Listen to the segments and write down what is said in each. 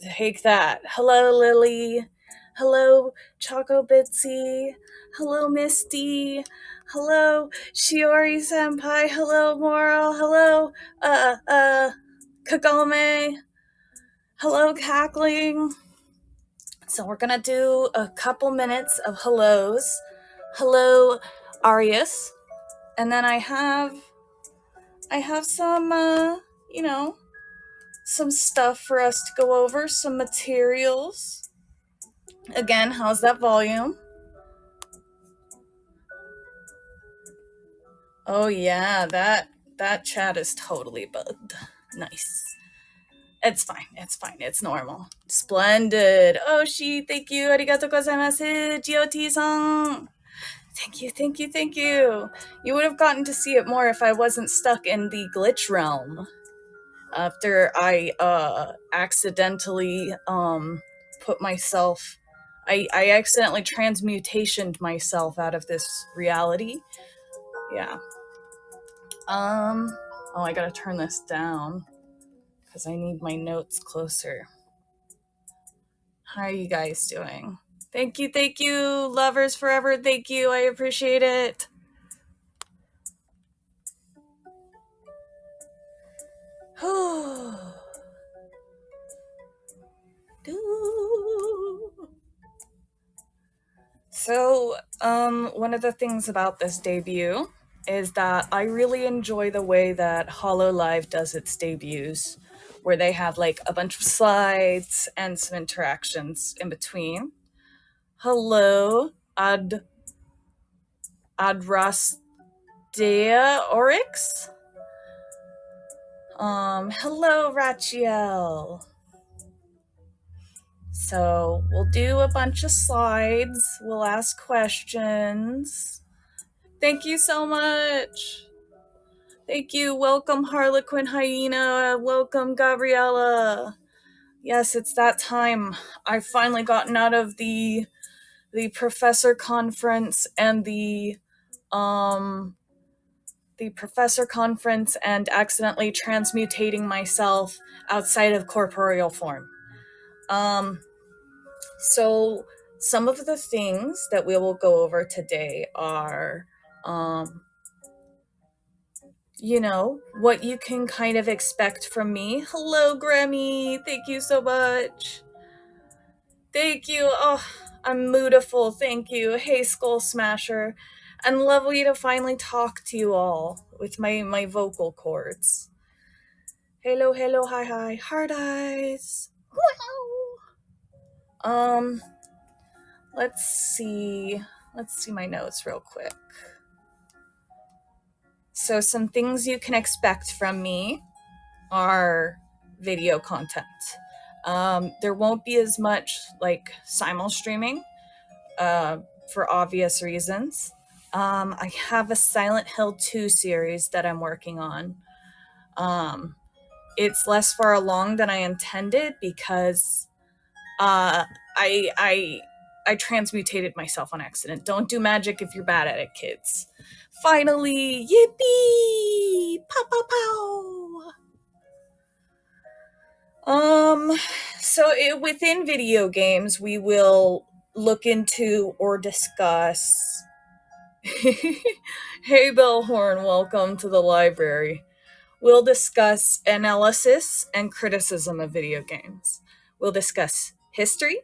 Take that. Hello, Lily. Hello, Choco Bitsy. Hello, Misty. Hello, Shiori Senpai. Hello, Moral. Hello, Kagome. Hello, Cackling. So we're gonna do a couple minutes of hellos. Hello, Arius. And then I have some you know, some stuff for us to go over, some materials. Again, how's that volume? Oh yeah, that chat is totally bugged. Nice. It's fine. It's fine. It's normal. Splendid. Oshi, thank you. Arigatou gozaimasu. GOT-san. Thank you, thank you, thank you. You would have gotten to see it more if I wasn't stuck in the glitch realm. After I accidentally put myself, I accidentally transmutationed myself out of this reality. Yeah. Oh, I gotta turn this down because I need my notes closer. How are you guys doing? Thank you, lovers forever. Thank you, I appreciate it. So, one of the things about this debut is that I really enjoy the way that AniLIve does its debuts, where they have like a bunch of slides and some interactions in between. Hello, Adrastea Oryx. Hello, Rachiel. So we'll do a bunch of slides. We'll ask questions. Thank you so much. Thank you. Welcome, Harlequin Hyena. Welcome, Gabriella. Yes, it's that time. I've finally gotten out of the professor conference and the professor conference and accidentally transmutating myself outside of corporeal form. So some of the things that we will go over today are, what you can kind of expect from me. Hello, Grammy. Thank you so much. Thank you. Oh, I'm moodiful. Thank you. Hey, Skull Smasher. And lovely to finally talk to you all with my vocal cords. Hello, hi, hard eyes. Wow. Let's see my notes real quick. So some things you can expect from me are video content. There won't be as much like simul streaming for obvious reasons. I have a Silent Hill 2 series that I'm working on. It's less far along than I intended because I transmutated myself on accident. Don't do magic if you're bad at it, kids. Finally, yippee! Pow pow pow! Within video games, we will look into or discuss. Hey, Bellhorn, welcome to the library. We'll discuss analysis and criticism of video games. We'll discuss history,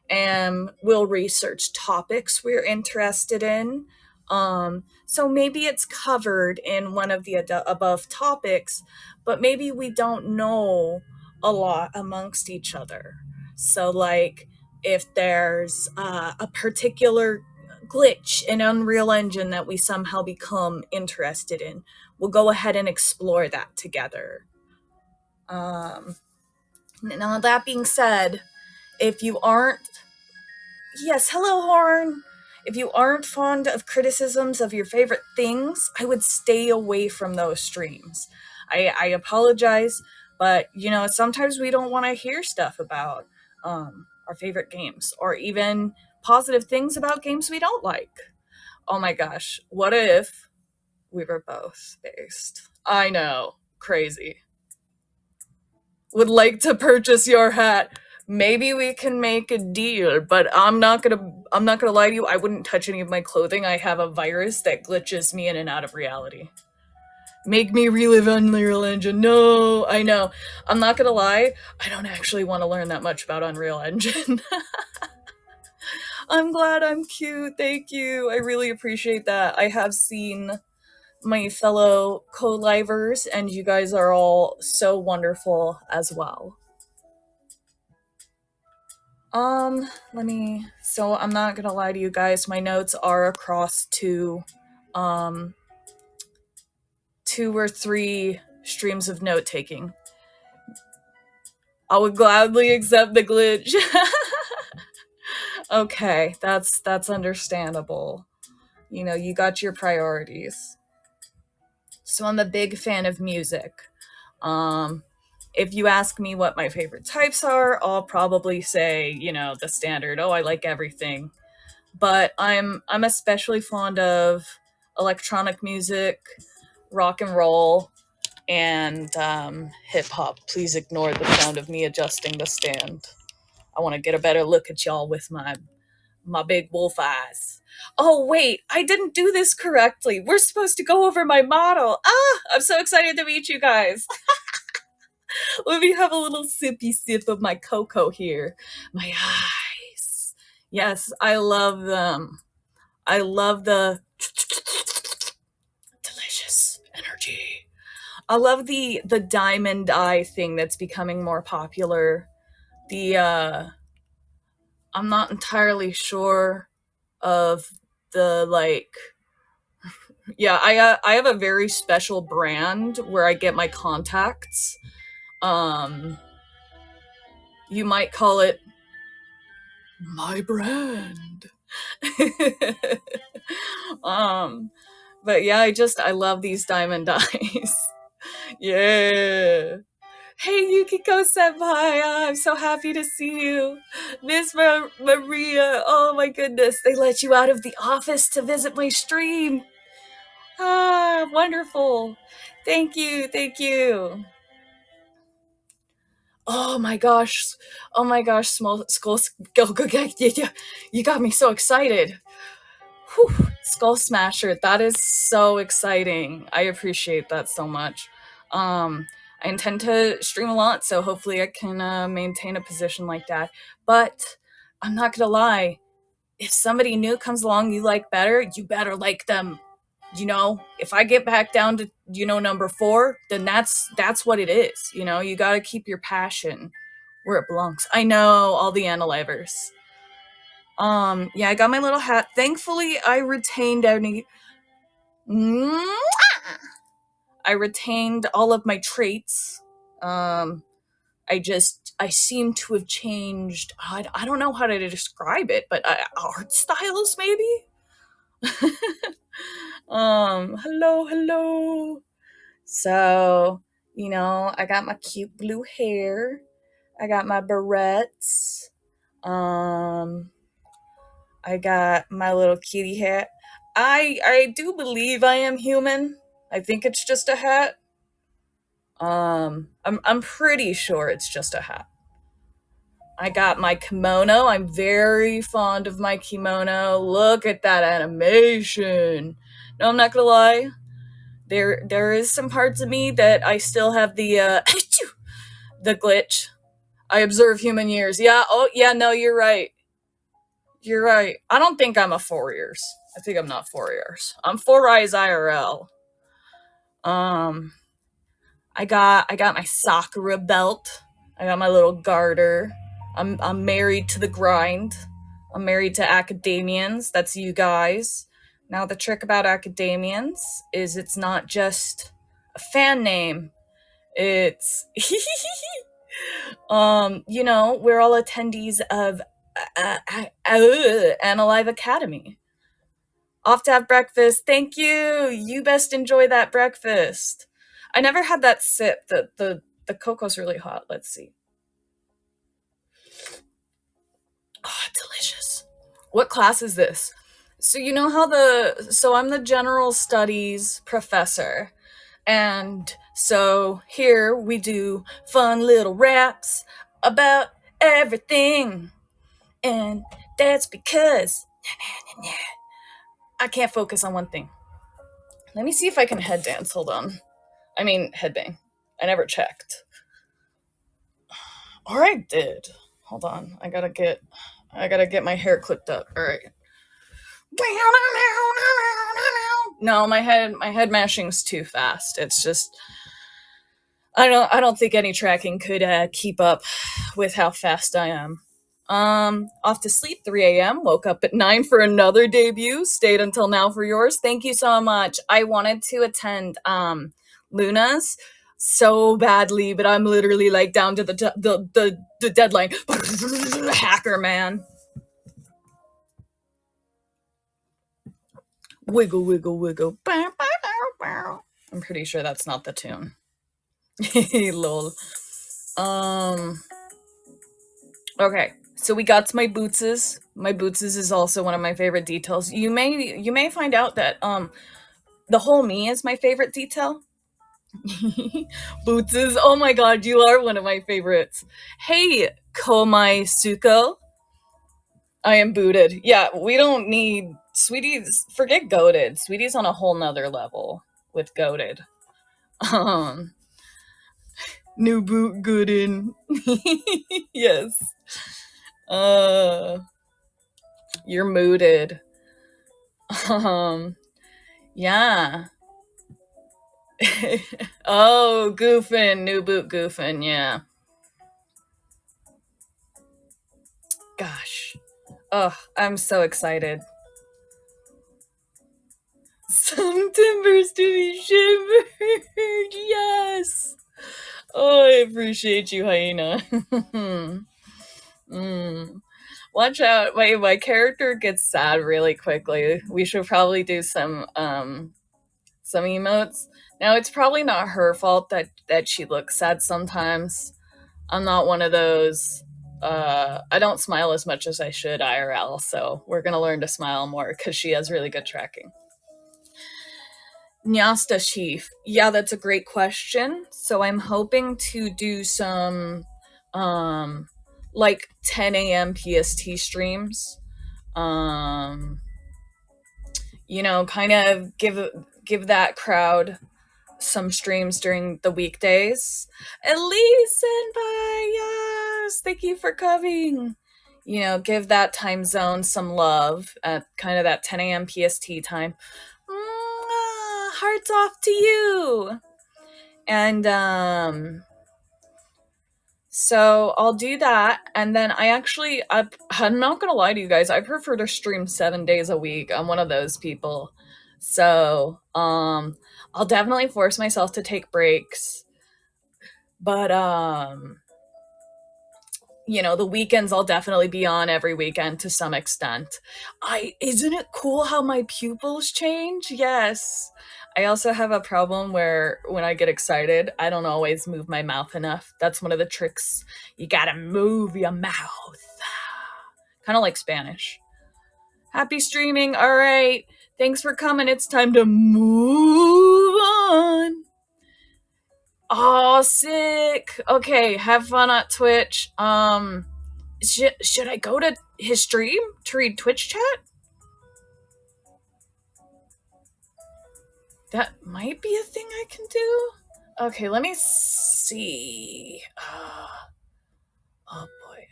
and we'll research topics we're interested in. So maybe it's covered in one of the above topics, but maybe we don't know a lot amongst each other. So like if there's a particular glitch in Unreal Engine that we somehow become interested in, we'll go ahead and explore that together. Now that being said, if you aren't, yes, hello Horn. If you aren't fond of criticisms of your favorite things, I would stay away from those streams. I apologize, but sometimes we don't want to hear stuff about our favorite games or even positive things about games we don't like. Oh my gosh, what if we were both based? I know, crazy. would like to purchase your hat. Maybe we can make a deal, but I'm not gonna lie to you, I wouldn't touch any of my clothing. I have a virus that glitches me in and out of reality. Make me relive Unreal Engine. No, I know. I'm not gonna lie, I don't actually want to learn that much about Unreal Engine. I'm glad I'm cute. Thank you. I really appreciate that. I have seen my fellow co-livers, and you guys are all so wonderful as well. So I'm not gonna lie to you guys, my notes are across um, 2 or 3 streams of note taking. I would gladly accept the glitch. Okay, that's understandable. You know, you got your priorities. So I'm a big fan of music. If you ask me what my favorite types are, I'll probably say, you know, the standard, oh, I like everything. But I'm especially fond of electronic music, rock and roll, and hip hop. Please ignore the sound of me adjusting the stand. I want to get a better look at y'all with my big wolf eyes. Oh wait, I didn't do this correctly. We're supposed to go over my model. I'm so excited to meet you guys. Let me have a little sippy sip of my cocoa here. My eyes. Yes, I love them. I love the delicious energy. I love the diamond eye thing that's becoming more popular. I'm not entirely sure of the like. Yeah, I have a very special brand where I get my contacts. Um, you might call it my brand. um, but yeah, I love these diamond eyes. Yeah. Hey, Yukiko Senpai, I'm so happy to see you. Miss Maria, oh my goodness, they let you out of the office to visit my stream. Wonderful. Thank you, thank you. Oh my gosh, small skull, you got me so excited. Whew, Skull Smasher, that is so exciting. I appreciate that so much. I intend to stream a lot, so hopefully I can maintain a position like that. But I'm not gonna lie, if somebody new comes along you like better, you better like them. You know, if I get back down to, you know, number 4, then that's what it is. You know, you gotta keep your passion where it belongs. I know, all the AniLivers. Yeah, I got my little hat. Thankfully, I retained any. I retained all of my traits. I seem to have changed. I don't know how to describe it, but art styles maybe. Hello. So, you know, I got my cute blue hair. I got my barrettes. I got my little kitty hat. I do believe I am human. I think it's just a hat. I'm pretty sure it's just a hat. I got my kimono. I'm very fond of my kimono. Look at that animation. No, I'm not gonna lie. There is some parts of me that I still have the the glitch. I observe human years. Yeah, oh yeah, no, you're right. You're right. I don't think I'm a 4 years. I think I'm not 4 years. I'm 4 eyes IRL. Um, I got my Sakura belt. I got my little garter. I'm married to the grind. I'm married to academians. That's you guys. Now the trick about academians is it's not just a fan name. It's you know, we're all attendees of AniLIve Academy. Off to have breakfast. Thank you. You best enjoy that breakfast. I never had that sip. The cocoa's really hot. Let's see. Oh, delicious. What class is this? So I'm the general studies professor, and So here we do fun little raps about everything. And that's because I can't focus on one thing. Let me see if I can head dance. Hold on. I mean, headbang. I never checked. Or I did. Hold on. I gotta get my hair clipped up. All right. No, my head mashing's too fast. It's just I don't think any tracking could keep up with how fast I am. Off to sleep 3 a.m. Woke up at 9 for another debut. Stayed until now for yours. Thank you so much. I wanted to attend Luna's so badly, but I'm literally like down to the deadline. Hacker man. Wiggle wiggle wiggle. I'm pretty sure that's not the tune. Lol. Okay, so we got to my bootses. My bootses is also one of my favorite details. You may find out that the whole me is my favorite detail. Bootses, oh my god, you are one of my favorites. Hey, Komai Suko. I am booted. Yeah, we don't need Sweetie's. Forget goated. Sweetie's on a whole nother level with goated. Um, New boot good in. Yes. Uh, you're mooted. Yeah. Oh, goofing, new boot goofing, yeah. Gosh. Oh, I'm so excited. Some timbers to be shivered. Yes. Oh, I appreciate you, hyena. Watch out. My character gets sad really quickly. We should probably do some emotes. Now it's probably not her fault that she looks sad sometimes. I'm not one of those. I don't smile as much as I should IRL, so we're gonna learn to smile more because she has really good tracking. Nyasta Chief. Yeah, that's a great question. So I'm hoping to do some like 10 a.m. PST streams. Kind of give that crowd some streams during the weekdays. Elise and Bias, thank you for coming. Give that time zone some love at kind of that 10 a.m. PST time. Hearts off to you. And so I'll do that, and then I'm not gonna lie to you guys, I prefer to stream 7 days a week. I'm one of those people. So I'll definitely force myself to take breaks, but the weekends I'll definitely be on every weekend to some extent. Isn't it cool how my pupils change? Yes. I also have a problem where when I get excited, I don't always move my mouth enough. That's one of the tricks. You gotta move your mouth. Kind of like Spanish. Happy streaming. All right. Thanks for coming. It's time to move on. Oh, sick. Okay, have fun at Twitch. Should I go to his stream to read Twitch chat? That might be a thing I can do. Okay, let me see. Oh boy,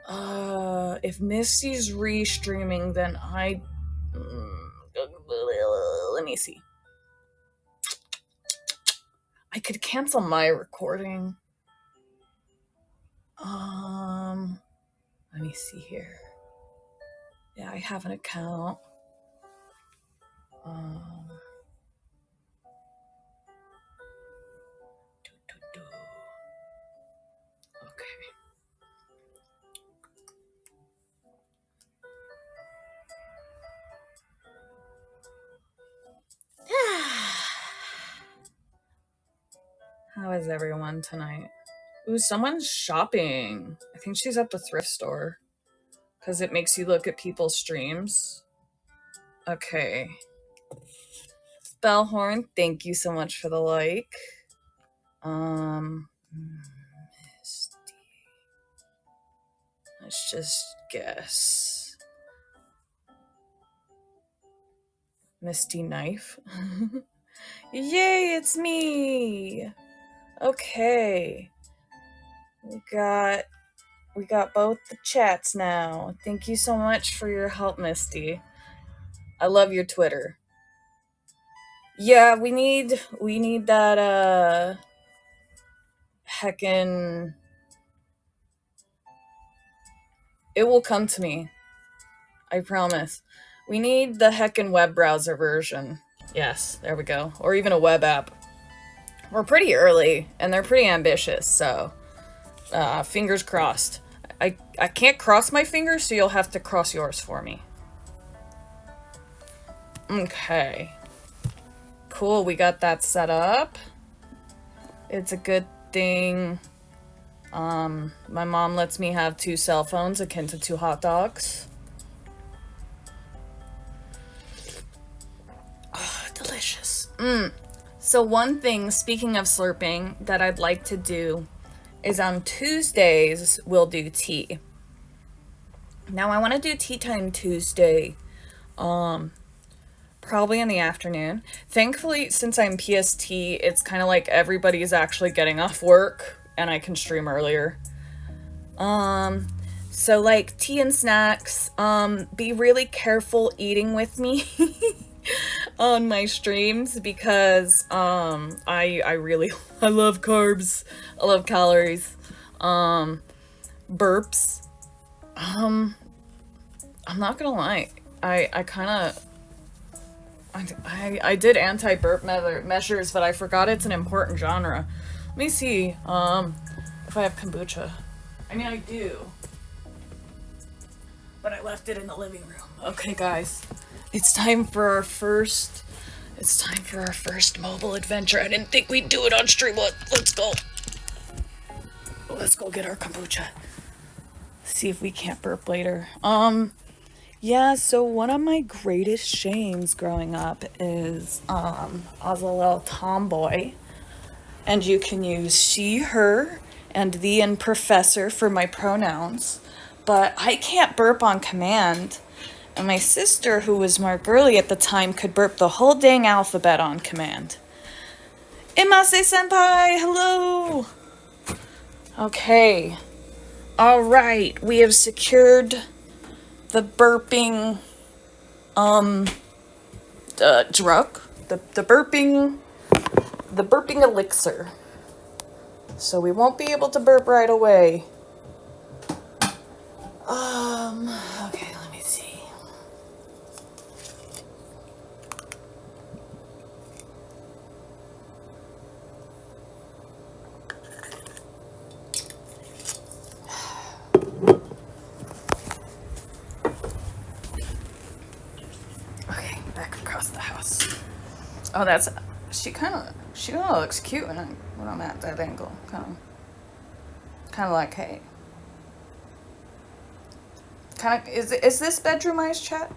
okay. If Misty's re-streaming, then let me see. I could cancel my recording. Let me see here. Yeah, I have an account. Okay. How is everyone tonight? Ooh, someone's shopping. I think she's at the thrift store. Because it makes you look at people's streams. Okay. Bellhorn, thank you so much for the like. Let's just guess. Misty Knife. Yay, it's me! Okay. We got both the chats now. Thank you so much for your help, Misty. I love your Twitter. Yeah, we need that heckin'. It will come to me. I promise. We need the heckin' web browser version. Yes, there we go. Or even a web app. We're pretty early, and they're pretty ambitious, so fingers crossed. I can't cross my fingers, so you'll have to cross yours for me. Okay. Cool, we got that set up. It's a good thing my mom lets me have 2 cell phones akin to 2 hot dogs. Oh, delicious. So one thing, speaking of slurping, that I'd like to do is on Tuesdays, we'll do tea. Now I want to do Tea Time Tuesday, probably in the afternoon. Thankfully, since I'm PST, it's kind of like everybody's actually getting off work and I can stream earlier. So like tea and snacks, be really careful eating with me on my streams because I really love carbs. I love calories. Burps. I'm not gonna lie. I did anti-burp measures, but I forgot it's an important genre. Let me see if I have kombucha. I mean, I do, but I left it in the living room. Okay, guys, it's time for our first mobile adventure. I didn't think we'd do it on stream. Let's go. Let's go get our kombucha. See if we can't burp later. Yeah, so one of my greatest shames growing up is I was a little tomboy, and you can use she, her, and the and professor for my pronouns, but I can't burp on command, and my sister, who was more girly at the time, could burp the whole dang alphabet on command. Imase senpai, hello! Okay, alright, we have secured the burping drug, the burping elixir. So we won't be able to burp right away. Okay, let me see. Okay, back across the house. Oh, she kind of looks cute when I'm at that angle. Kind of like, hey. Is this bedroom eyes, chat?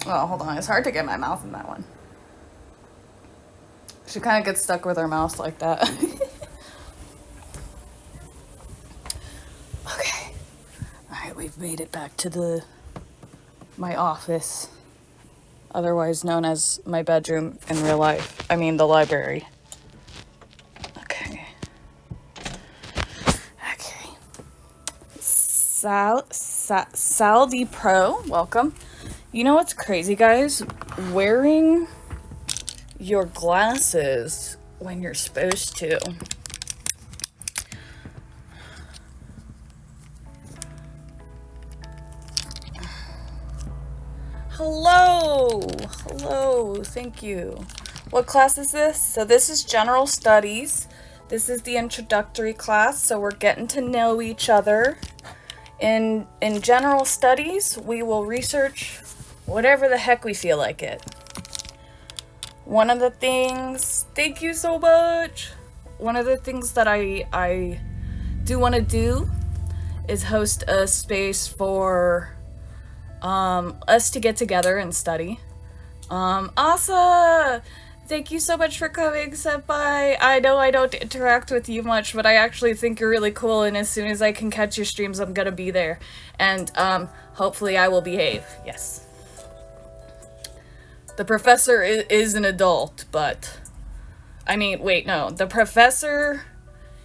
Oh, hold on. It's hard to get my mouth in that one. She kind of gets stuck with her mouth like that. Okay. Alright, we've made it back to my office. Otherwise known as my bedroom in real life. I mean, the library. Okay. Okay. Saldi Pro, welcome. You know what's crazy, guys? Wearing your glasses when you're supposed to. Hello, thank you. What class is this? So this is general studies. This is the introductory class, so we're getting to know each other. In general studies, we will research whatever the heck we feel like it. One of the things, thank you so much. One of the things that I do want to do is host a space for us to get together and study. Asa! Thank you so much for coming, Senpai. I know I don't interact with you much, but I actually think you're really cool, and as soon as I can catch your streams, I'm gonna be there. And, hopefully I will behave. Yes. The professor is an adult, but... I mean, wait, no. The professor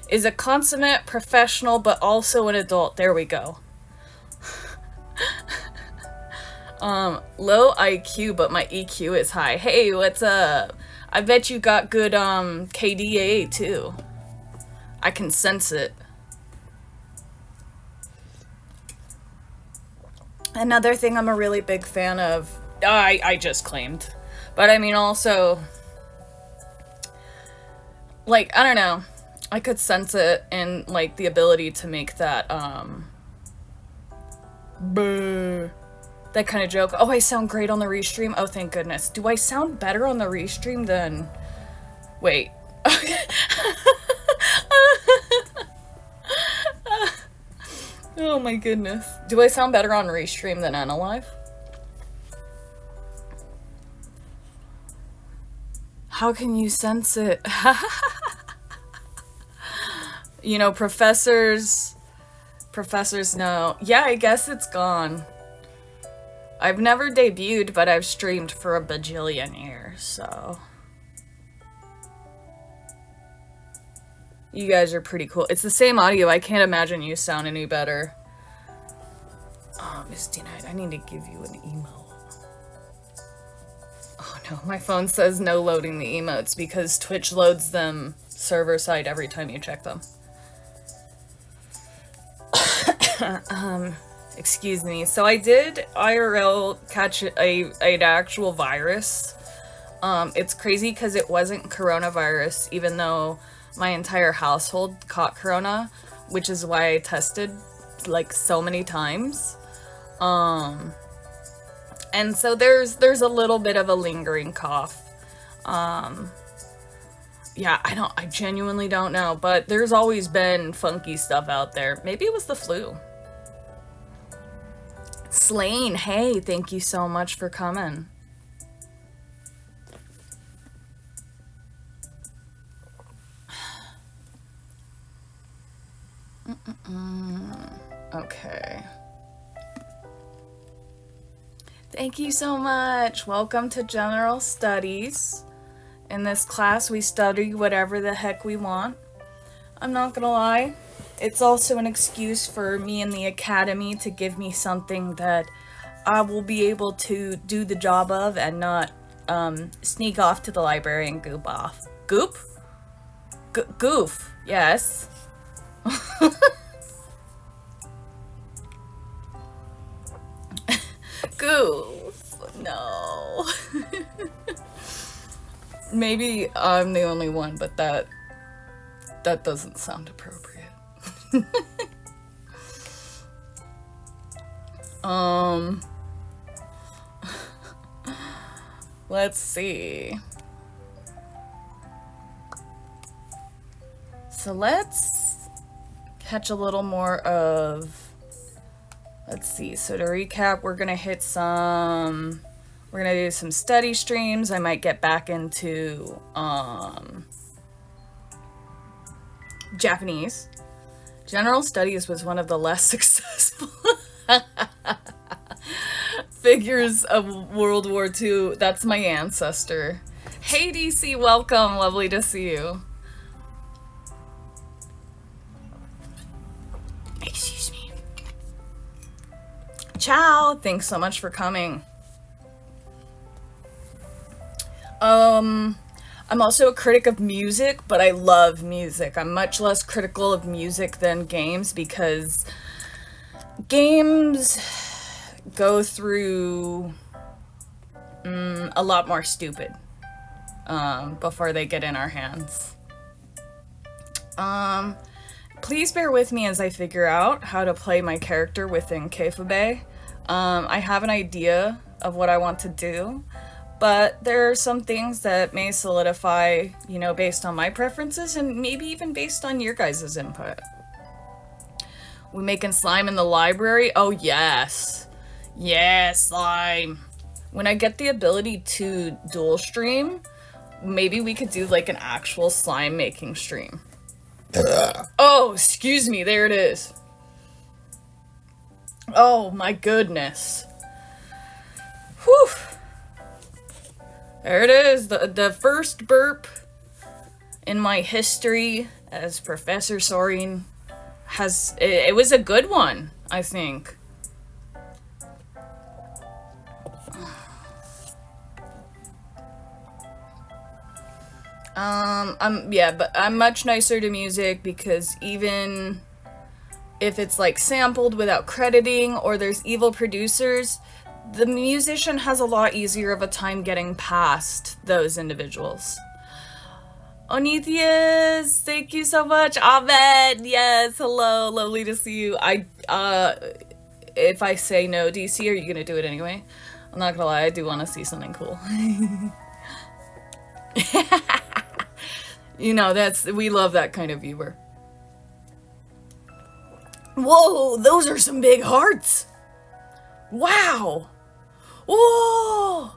is a consummate professional, but also an adult. There we go. Low IQ, but my EQ is high. Hey, what's up? I bet you got good, KDA, too. I can sense it. Another thing I'm a really big fan of... I just claimed. But I mean, also... Like, I don't know. I could sense it in, like, the ability to make that, Brr. That kind of joke. Oh, I sound great on the restream? Oh, thank goodness. Do I sound better on the restream than... Wait. Oh my goodness. Do I sound better on restream than AniLIve? How can you sense it? You know, professors know. Yeah, I guess it's gone. I've never debuted, but I've streamed for a bajillion years, so... You guys are pretty cool. It's the same audio. I can't imagine you sound any better. Oh, Miss D-Night, I need to give you an email. Oh no, my phone says no loading the emotes because Twitch loads them server side every time you check them. Excuse me. So I did IRL catch an actual virus. It's crazy because it wasn't coronavirus, even though my entire household caught corona, which is why I tested like so many times. And so there's a little bit of a lingering cough. Yeah, I genuinely don't know, but there's always been funky stuff out there. Maybe it was the flu. Slane, hey, thank you so much for coming. Okay. Thank you so much. Welcome to General Studies. In this class, we study whatever the heck we want. I'm not gonna lie. It's also an excuse for me and the academy to give me something that I will be able to do the job of and not sneak off to the library and goof off. Goop? Goof, yes. Goof, no. Maybe I'm the only one, but that doesn't sound appropriate. Let's see. So let's catch a little more of, let's see. So to recap, we're gonna do some study streams. I might get back into Japanese. General Studies was one of the less successful figures of World War II. That's my ancestor. Hey DC, welcome. Lovely to see you. Excuse me. Ciao. Thanks so much for coming. I'm also a critic of music, but I love music. I'm much less critical of music than games because games go through a lot more stupid before they get in our hands. Please bear with me as I figure out how to play my character within Keifube. I have an idea of what I want to do, but there are some things that may solidify, you know, based on my preferences and maybe even based on your guys' input. We making slime in the library? Oh, yes. Yes, slime. When I get the ability to dual stream, maybe we could do like an actual slime making stream. Oh, excuse me, there it is. Oh my goodness. Whew. There it is, the first burp in my history as Professor Sorine has, it was a good one, I think. Yeah, but I'm much nicer to music because even if it's like sampled without crediting or there's evil producers, the musician has a lot easier of a time getting past those individuals. Onithias, thank you so much. Ahmed, yes, hello, lovely to see you. If I say no, DC, are you gonna do it anyway? I'm not gonna lie, I do want to see something cool. You know, we love that kind of viewer. Whoa, those are some big hearts. Wow. Whoa.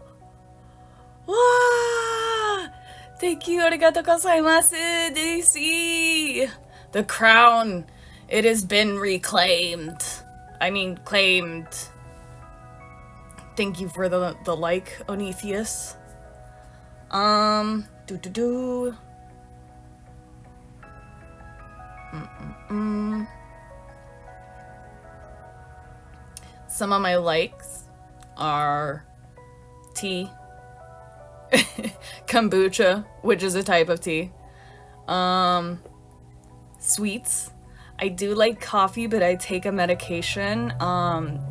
Wow. Thank you, arigatou gozaimasu, DC. The crown, it has been reclaimed. I mean, claimed. Thank you for the like, Onithias. Some of my likes are tea, kombucha, which is a type of tea, sweets. I do like coffee, but I take a medication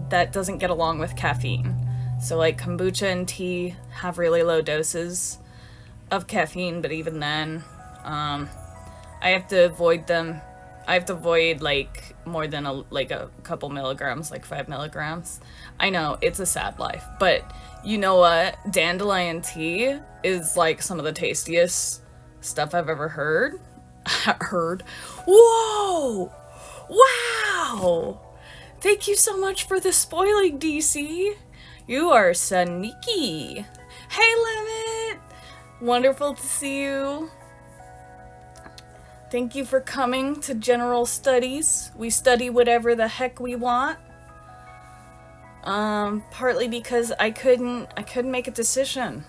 that doesn't get along with caffeine. So like kombucha and tea have really low doses of caffeine, but even then, I have to avoid them. I have to avoid like more than a couple milligrams, like 5 milligrams. I know, it's a sad life, but you know what? Dandelion tea is like some of the tastiest stuff I've ever heard. Whoa! Wow! Thank you so much for the spoiling, DC. You are sneaky. Hey, Limit! Wonderful to see you. Thank you for coming to General Studies. We study whatever the heck we want. Partly because I couldn't make a decision.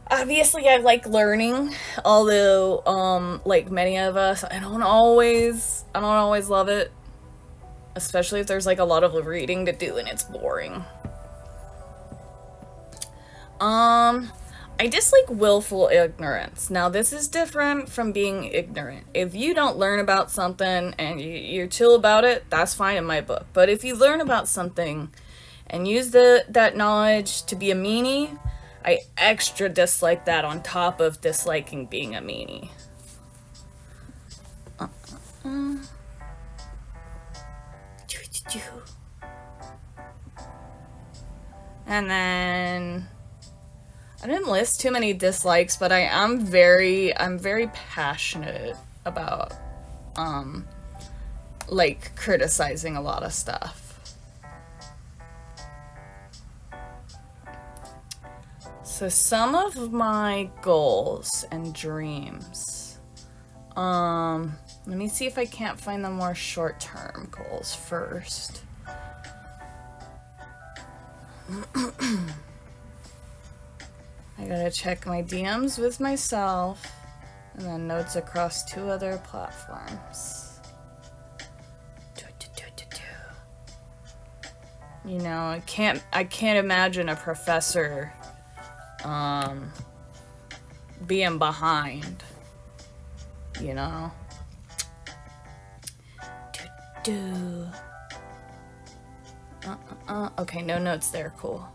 Obviously, I like learning, although, like many of us, I don't always love it. Especially if there's like a lot of reading to do and it's boring. I dislike willful ignorance. Now, this is different from being ignorant. If you don't learn about something and you're chill about it, that's fine in my book. But if you learn about something and use that knowledge to be a meanie, I extra dislike that on top of disliking being a meanie. And then I didn't list too many dislikes, but I'm very passionate about like criticizing a lot of stuff. So some of my goals and dreams, let me see if I can't find the more short-term goals first. I gotta check my DMs with myself, and then notes across 2 other platforms. You know, I can't imagine a professor being behind, you know. Okay, no notes there, cool.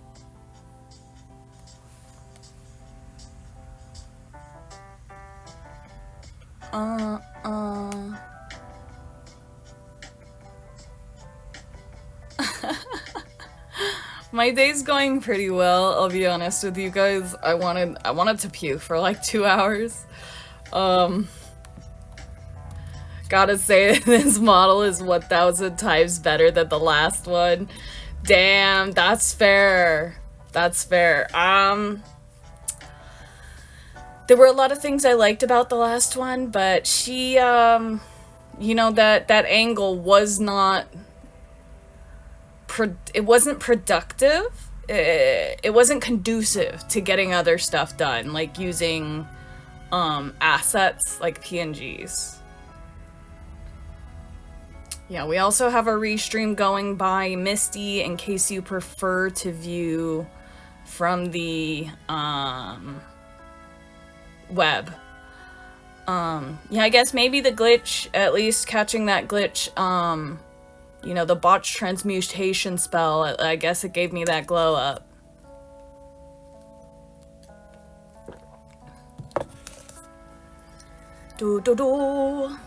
My day's going pretty well, I'll be honest with you guys. I wanted to puke for like 2 hours. Gotta say, this model is 1,000 times better than the last one. Damn, that's fair. That's fair. There were a lot of things I liked about the last one, but she, you know, that angle was not, it wasn't productive. It wasn't conducive to getting other stuff done, like using assets like PNGs. Yeah, we also have a restream going by Misty in case you prefer to view from the web. Yeah, I guess maybe the glitch, at least catching that glitch, you know, the botched transmutation spell, I guess it gave me that glow up.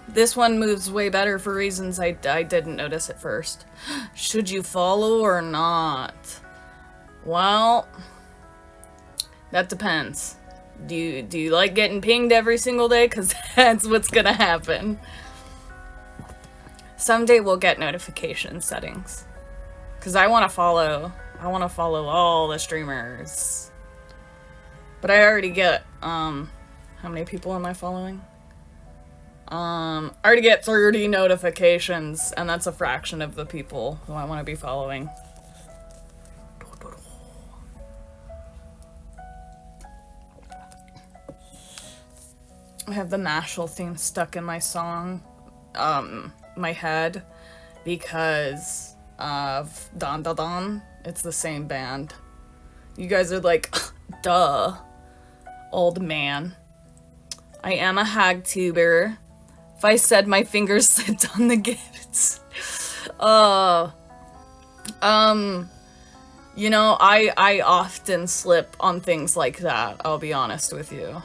This one moves way better for reasons I didn't notice at first. Should you follow or not? Well, that depends. Do you like getting pinged every single day? Because that's what's gonna happen. Someday we'll get notification settings. Because I want to follow all the streamers. But I already get, how many people am I following? I already get 30 notifications, and that's a fraction of the people who I want to be following. I have the Mashal theme stuck in my song, my head, because of Don Da Don. It's the same band. You guys are like, duh, old man. I am a hag tuber. If I said my fingers slipped on the gifts. You know, I often slip on things like that, I'll be honest with you.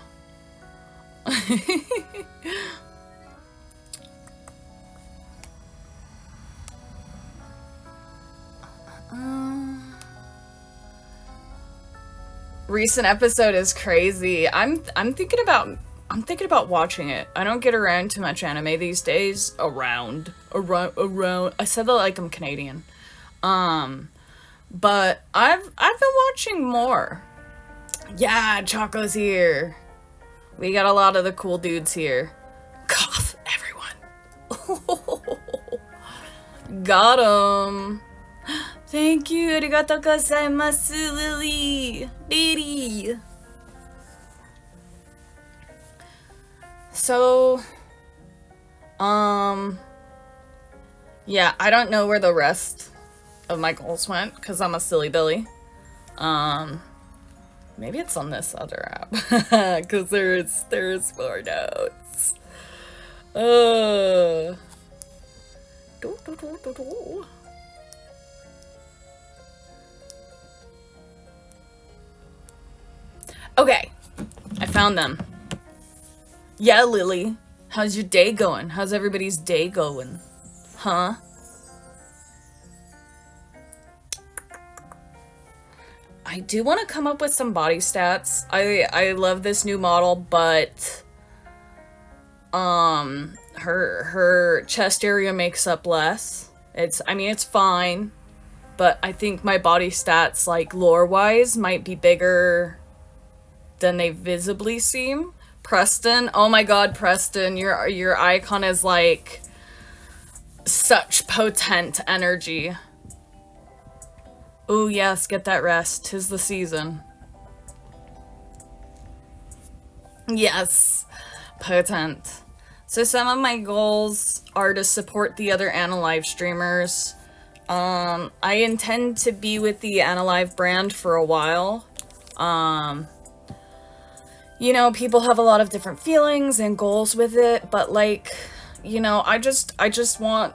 Recent episode is crazy. I'm thinking about watching it. I don't get around to much anime these days. Around. I said that like I'm Canadian. But I've been watching more. Yeah, Choco's here. We got a lot of the cool dudes here. Cough, everyone. Got him. Thank you. Arigatou gozaimasu, Lily. Lady. So, yeah, I don't know where the rest of my goals went, because I'm a silly Billy. Maybe it's on this other app, because there's more notes. Okay, I found them. Yeah, Lily. How's your day going? How's everybody's day going? Huh? I do want to come up with some body stats. I love this new model, but her chest area makes up less. I mean it's fine, but I think my body stats, like lore-wise, might be bigger than they visibly seem. Preston, oh my god, Preston, your icon is like such potent energy. Oh yes, get that rest. 'Tis the season. Yes, potent. So some of my goals are to support the other AniLIve streamers. I intend to be with the AniLIve brand for a while. You know, people have a lot of different feelings and goals with it, but like, you know, I just want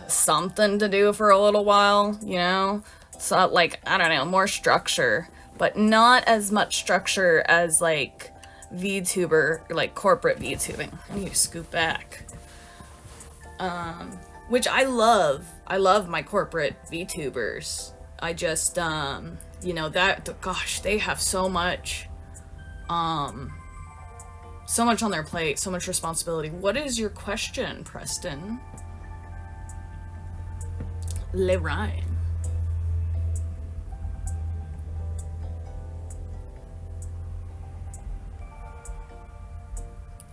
something to do for a little while, you know? So like, I don't know, more structure, but not as much structure as like VTuber, like corporate VTubing. I need to scoop back. Which I love. I love my corporate VTubers. I just, you know, gosh, they have so much on their plate, so much responsibility. What is your question, Preston? Le Rhyme.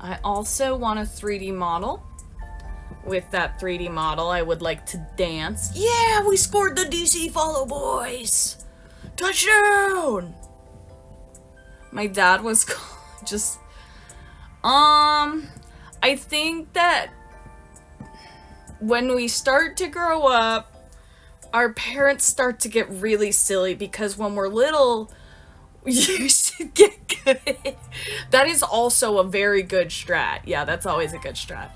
I also want a 3D model. With that 3D model, I would like to dance. Yeah, we scored the DC Follow boys! Touchdown! My dad was just... I think that when we start to grow up, our parents start to get really silly because when we're little, you should get good. That is also a very good strat. Yeah, that's always a good strat.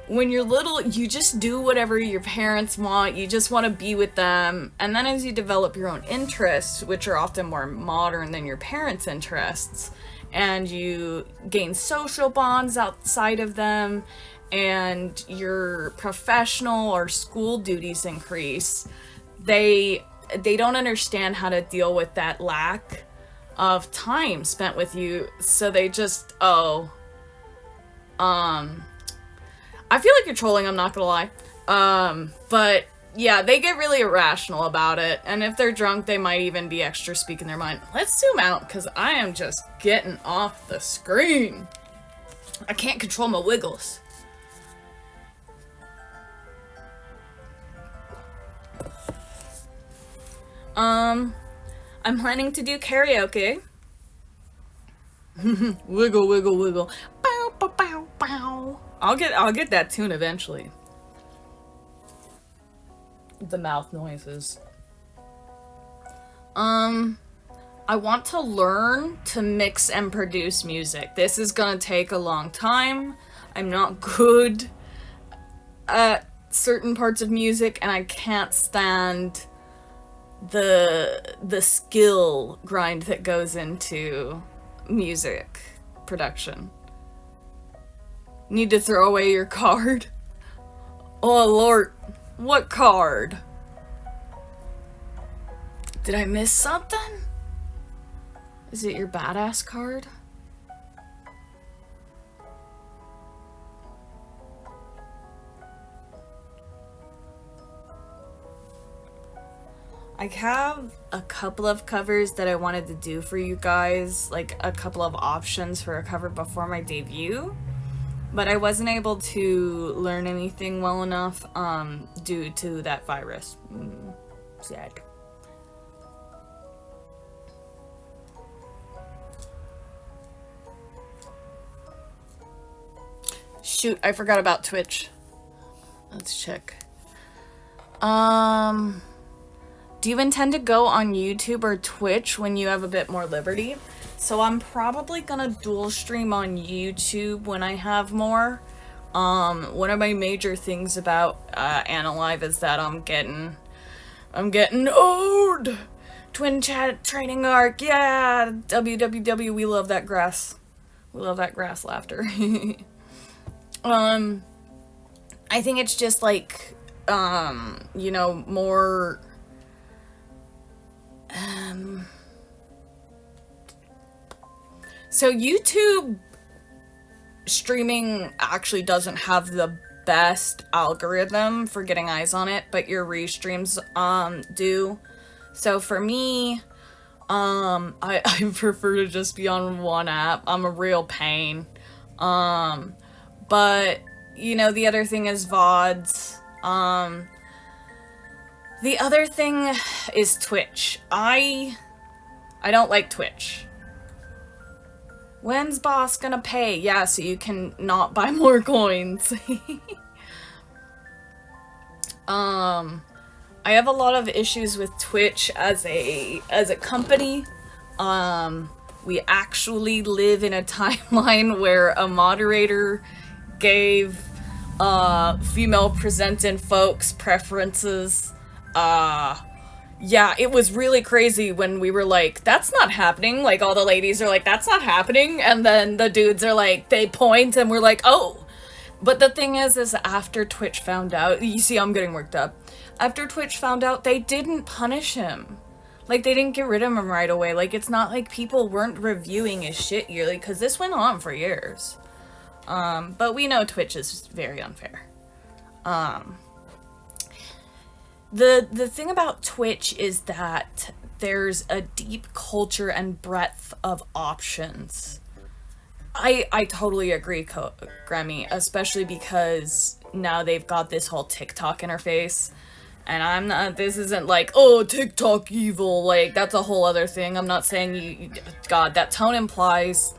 When you're little, you just do whatever your parents want. You just want to be with them. And then as you develop your own interests, which are often more modern than your parents' interests, and you gain social bonds outside of them, and your professional or school duties increase, they don't understand how to deal with that lack of time spent with you. So they just, I feel like you're trolling, I'm not gonna lie. But yeah, they get really irrational about it. And if they're drunk, they might even be extra speaking their mind. Let's zoom out, because I am just getting off the screen. I can't control my wiggles. I'm planning to do karaoke. Wiggle, wiggle, wiggle. Bow, bow, bow, bow. I'll get that tune eventually. The mouth noises. I want to learn to mix and produce music. This is gonna take a long time. I'm not good at certain parts of music, and I can't stand the skill grind that goes into music production. Need to throw away your card? Oh lord, what card? Did I miss something? Is it your badass card? I have a couple of covers that I wanted to do for you guys, like a couple of options for a cover before my debut, but I wasn't able to learn anything well enough due to that virus. Sad. Shoot, I forgot about Twitch. Let's check. Do you intend to go on YouTube or Twitch when you have a bit more liberty? So I'm probably gonna dual stream on YouTube when I have more. One of my major things about AniLIve is that I'm getting old. Twin chat training arc, yeah. WWW, we love that grass. We love that grass laughter. I think it's just like, you know, more. So YouTube streaming actually doesn't have the best algorithm for getting eyes on it, but your restreams do. So for me, I prefer to just be on one app. I'm a real pain. But you know, the other thing is VODs. The other thing is Twitch. I don't like Twitch. When's boss gonna pay? Yeah, so you can not buy more coins. I have a lot of issues with Twitch as a company. We actually live in a timeline where a moderator gave female presenting folks preferences. Yeah, it was really crazy when we were like, that's not happening. Like, all the ladies are like, that's not happening. And then the dudes are like, they point and we're like, oh. But the thing is after Twitch found out, you see, I'm getting worked up. After Twitch found out, they didn't punish him. Like, they didn't get rid of him right away. Like, it's not like people weren't reviewing his shit yearly, because this went on for years. But we know Twitch is very unfair. The thing about Twitch is that there's a deep culture and breadth of options. I totally agree, Grammy, especially because now they've got this whole TikTok interface. And I'm not, this isn't like, oh, TikTok evil. Like, that's a whole other thing. I'm not saying God, that tone implies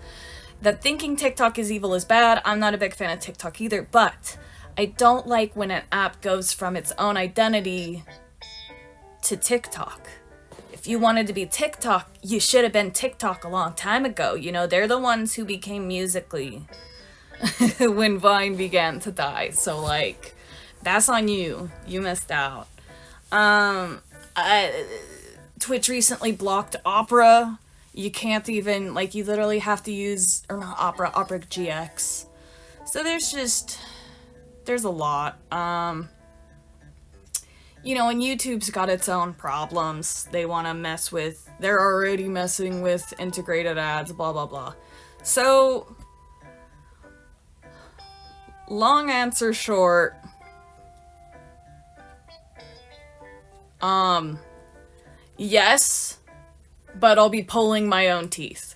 that thinking TikTok is evil is bad. I'm not a big fan of TikTok either, but I don't like when an app goes from its own identity to TikTok. If you wanted to be TikTok, you should have been TikTok a long time ago. You know, they're the ones who became Musically when Vine began to die. So, like, that's on you. You missed out. Twitch recently blocked Opera. You can't even, like, you literally have to use, or not Opera, Opera GX. So there's a lot. You know, and YouTube's got its own problems. They want to mess with, they're already messing with integrated ads, blah, blah, blah. So, long answer short, yes, but I'll be pulling my own teeth.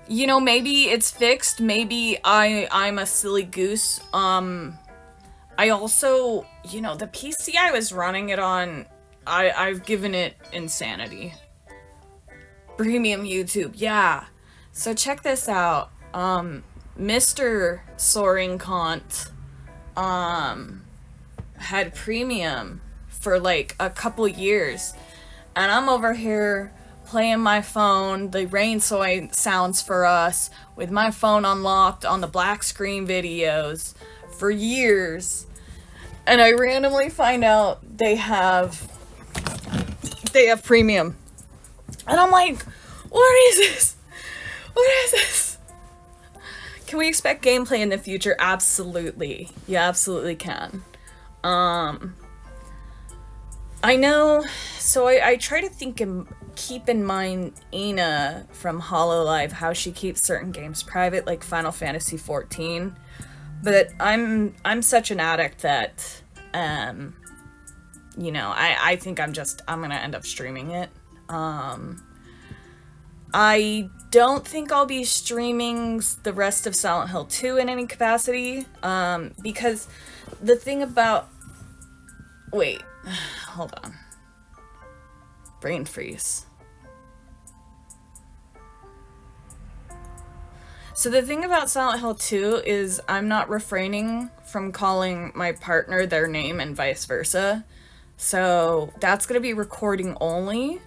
You know, maybe it's fixed, maybe I'm a silly goose. I also, you know, the PC I was running it on, I've given it insanity. Premium YouTube, yeah. So check this out. Mr. Sorine Kant, had premium for like a couple years. And I'm over here playing my phone, the rain sounds for us, with my phone unlocked on the black screen videos for years. And I randomly find out they have premium. And I'm like, what is this? What is this? Can we expect gameplay in the future? Absolutely. You absolutely can. I know, so I try to keep in mind Ina from AniLIve, how she keeps certain games private, like Final Fantasy XIV. But I'm such an addict that, you know, I think I'm gonna end up streaming it. I don't think I'll be streaming the rest of Silent Hill 2 in any capacity, because the thing about... Wait, hold on. Brain freeze. So the thing about Silent Hill 2 is I'm not refraining from calling my partner their name and vice versa. So that's going to be recording only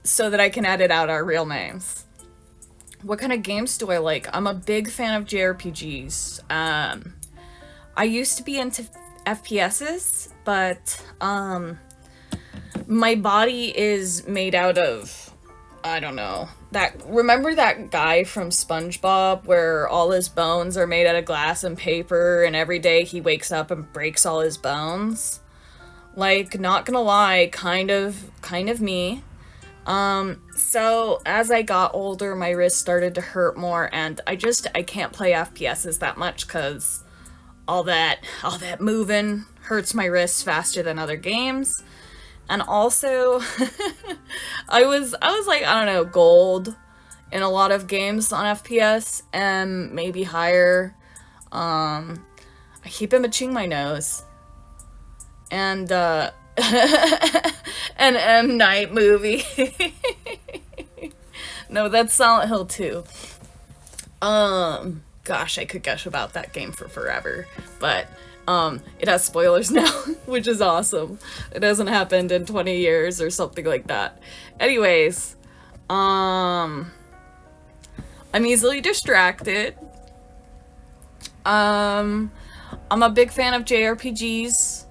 so that I can edit out our real names. What kind of games do I like? I'm a big fan of JRPGs. I used to be into FPSs, but my body is made out of, I don't know, remember that guy from SpongeBob where all his bones are made out of glass and paper and every day he wakes up and breaks all his bones? Like, not gonna lie, kind of me. So as I got older, my wrist started to hurt more, and I can't play FPSs that much because all that moving hurts my wrists faster than other games. And also, I was like, I don't know, gold in a lot of games on FPS, and maybe higher. I keep imaging my nose. And, an M. Night movie. No, that's Silent Hill 2. Gosh, I could gush about that game for forever. But, it has spoilers now, which is awesome. It hasn't happened in 20 years or something like that. Anyways, I'm easily distracted. I'm a big fan of JRPGs.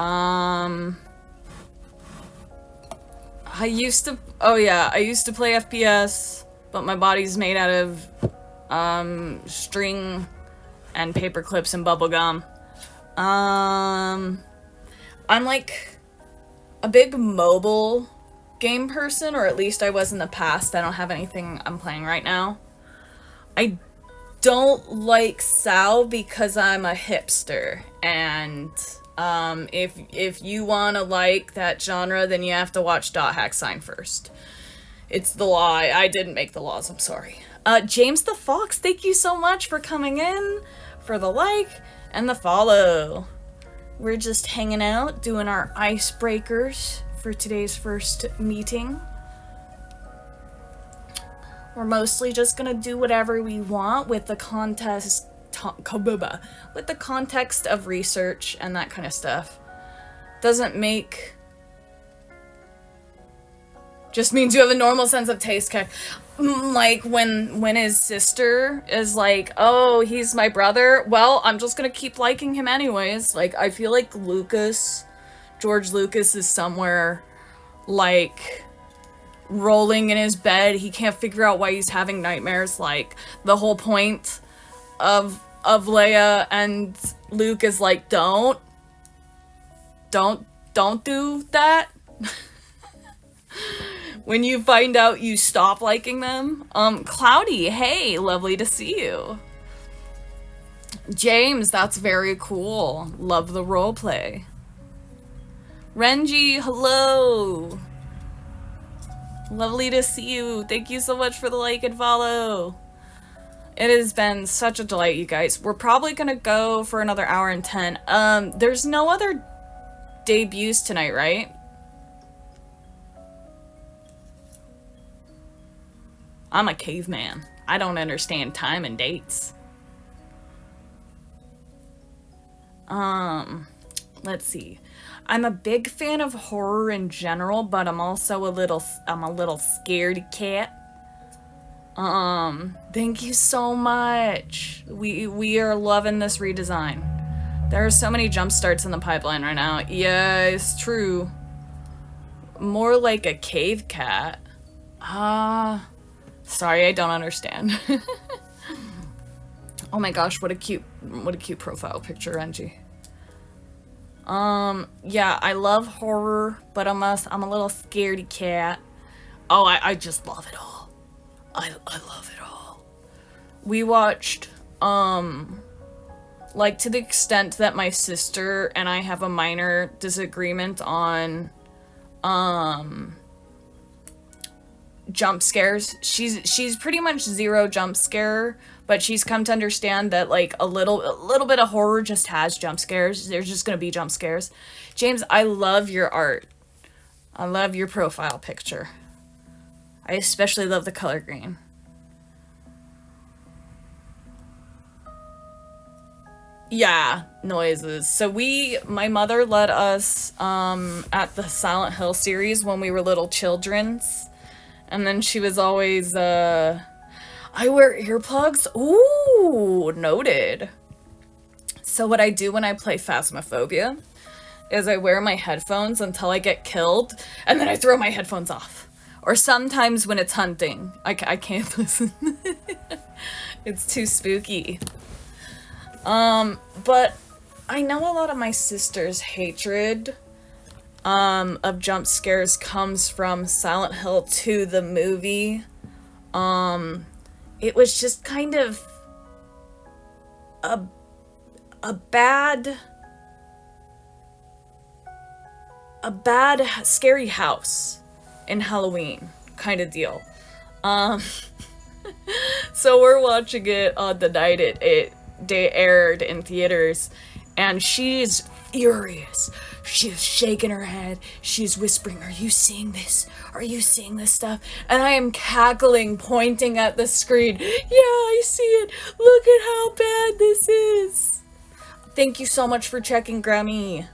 I used to play FPS, but my body's made out of string and paper clips and bubble gum. I'm like a big mobile game person, or at least I was in the past. I don't have anything I'm playing right now. I don't like SAO because I'm a hipster, and if you wanna like that genre, then you have to watch Dot Hack Sign first. It's the law. I didn't make the laws, I'm sorry. James the Fox, thank you so much for coming in, for the like, and the follow. We're just hanging out, doing our icebreakers for today's first meeting. We're mostly just gonna do whatever we want with the with the context of research and that kind of stuff. Doesn't make... Just means you have a normal sense of taste. Like when his sister is like, oh, he's my brother, well, I'm just gonna keep liking him anyways. Like, I feel like George Lucas is somewhere, like, rolling in his bed. He can't figure out why he's having nightmares. Like, the whole point of Leia and Luke is like, don't do that. When you find out, you stop liking them. Cloudy, hey, lovely to see you. James, that's very cool. Love the roleplay. Renji, hello. Lovely to see you. Thank you so much for the like and follow. It has been such a delight, you guys. We're probably gonna go for another hour and 10. There's no other debuts tonight, right? I'm a caveman. I don't understand time and dates. Let's see. I'm a big fan of horror in general, but I'm also a little scaredy cat. Thank you so much. We are loving this redesign. There are so many jump starts in the pipeline right now. Yeah, it's true. More like a cave cat. Sorry, I don't understand. Oh my gosh, what a cute profile picture, Renji. Yeah, I love horror, but I'm a little scaredy cat. Oh, I just love it all. I love it all. We watched, like, to the extent that my sister and I have a minor disagreement on, jump scares. She's pretty much zero jump scare, but she's come to understand that, like, a little bit of horror just has jump scares. There's just gonna be jump scares. James, I love your art. I love your profile picture. I especially love the color green. Yeah, noises. So my mother let us at the Silent Hill series when we were little childrens. And then she was always, I wear earplugs? Ooh, noted. So what I do when I play Phasmophobia is I wear my headphones until I get killed, and then I throw my headphones off. Or sometimes when it's hunting, I can't listen. It's too spooky. But I know a lot of my sister's hatred of jump scares comes from Silent Hill 2, the movie. It was just kind of a bad scary house in Halloween kind of deal. So we're watching it on the night they aired in theaters, and she's furious. She's shaking her head. She's whispering, "Are you seeing this? Are you seeing this stuff?" And I am cackling, pointing at the screen. "Yeah, I see it. Look at how bad this is." Thank you so much for checking, Grammy.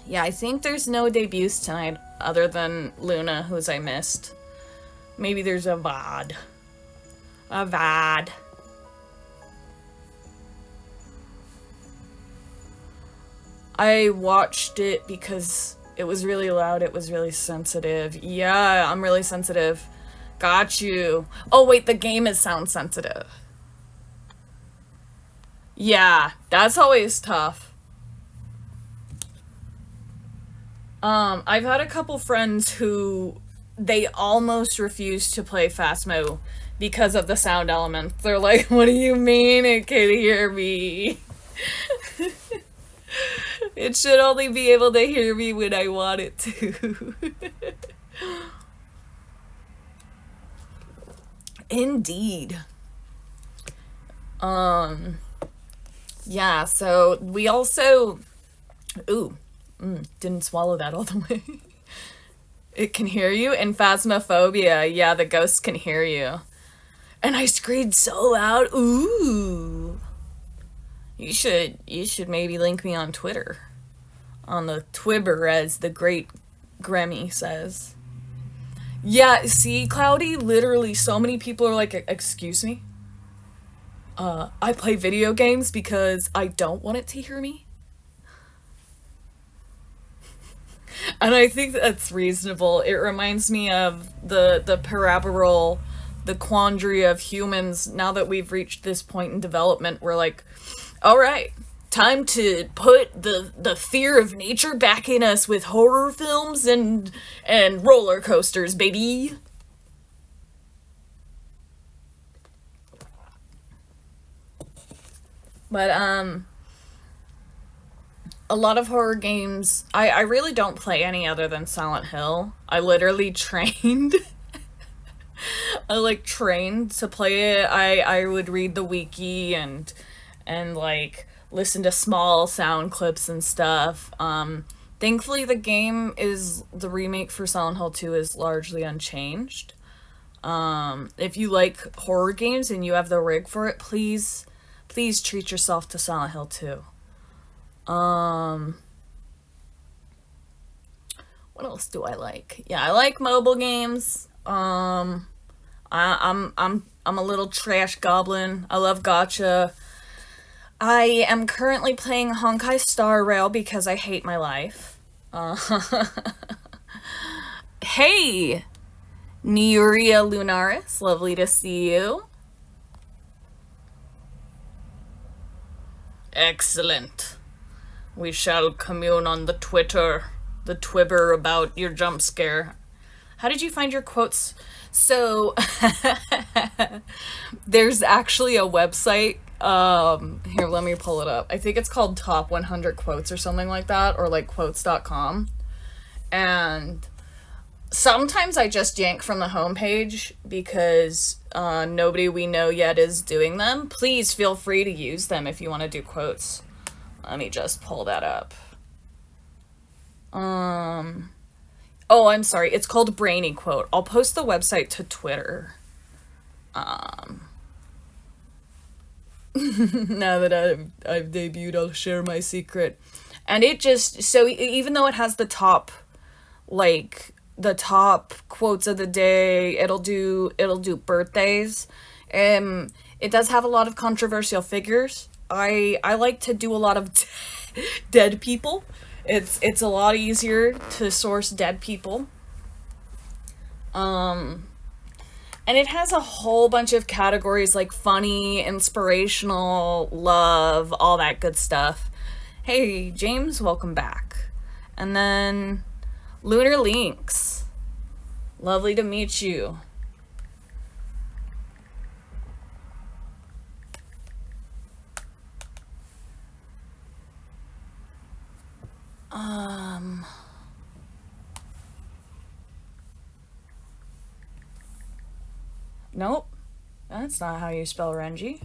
Yeah, I think there's no debuts tonight other than Luna, whose I missed. Maybe there's a VOD. A VOD. I watched it because it was really loud, it was really sensitive. Yeah, I'm really sensitive. Got you. Oh wait, the game is sound sensitive. Yeah, that's always tough. I've had a couple friends who they almost refuse to play Phasmo because of the sound element. They're like, "What do you mean it can hear me?" It should only be able to hear me when I want it to. Indeed. Yeah, so we also... Ooh, didn't swallow that all the way. It can hear you. In Phasmophobia, yeah, the ghosts can hear you. And I screamed so loud. Ooh. You should maybe link me on Twitter. On the Twibber, as the great Grammy says. Yeah, see, Cloudy, literally so many people are like, excuse me? I play video games because I don't want it to hear me. And I think that's reasonable. It reminds me of the parabola, the quandary of humans. Now that we've reached this point in development, we're like, all right, time to put the fear of nature back in us with horror films and roller coasters, baby. But a lot of horror games, I really don't play any other than Silent Hill. I literally trained. I like trained to play it. I would read the wiki and like listen to small sound clips and stuff. Thankfully the the remake for Silent Hill 2 is largely unchanged. If you like horror games and you have the rig for it, please treat yourself to Silent Hill 2. What else do I like? Yeah, I like mobile games. I'm a little trash goblin. I love gacha. I am currently playing Honkai Star Rail because I hate my life. Hey, Neuria Lunaris, lovely to see you. Excellent. We shall commune on the Twibber about your jump scare. How did you find your quotes? So, there's actually a website. Here, let me pull it up. I think it's called Top 100 Quotes or something like that, or like quotes.com. And sometimes I just yank from the homepage because nobody we know yet is doing them. Please feel free to use them if you want to do quotes. Let me just pull that up. Oh, I'm sorry. It's called Brainy Quote. I'll post the website to Twitter. Now that I've debuted, I'll share my secret. And it just, so even though it has the top quotes of the day, it'll do birthdays. It does have a lot of controversial figures. I like to do a lot of dead people. It's a lot easier to source dead people. And it has a whole bunch of categories like funny, inspirational, love, all that good stuff. Hey, James, welcome back. And then Lunar Links. Lovely to meet you. Nope. That's not how you spell Renji.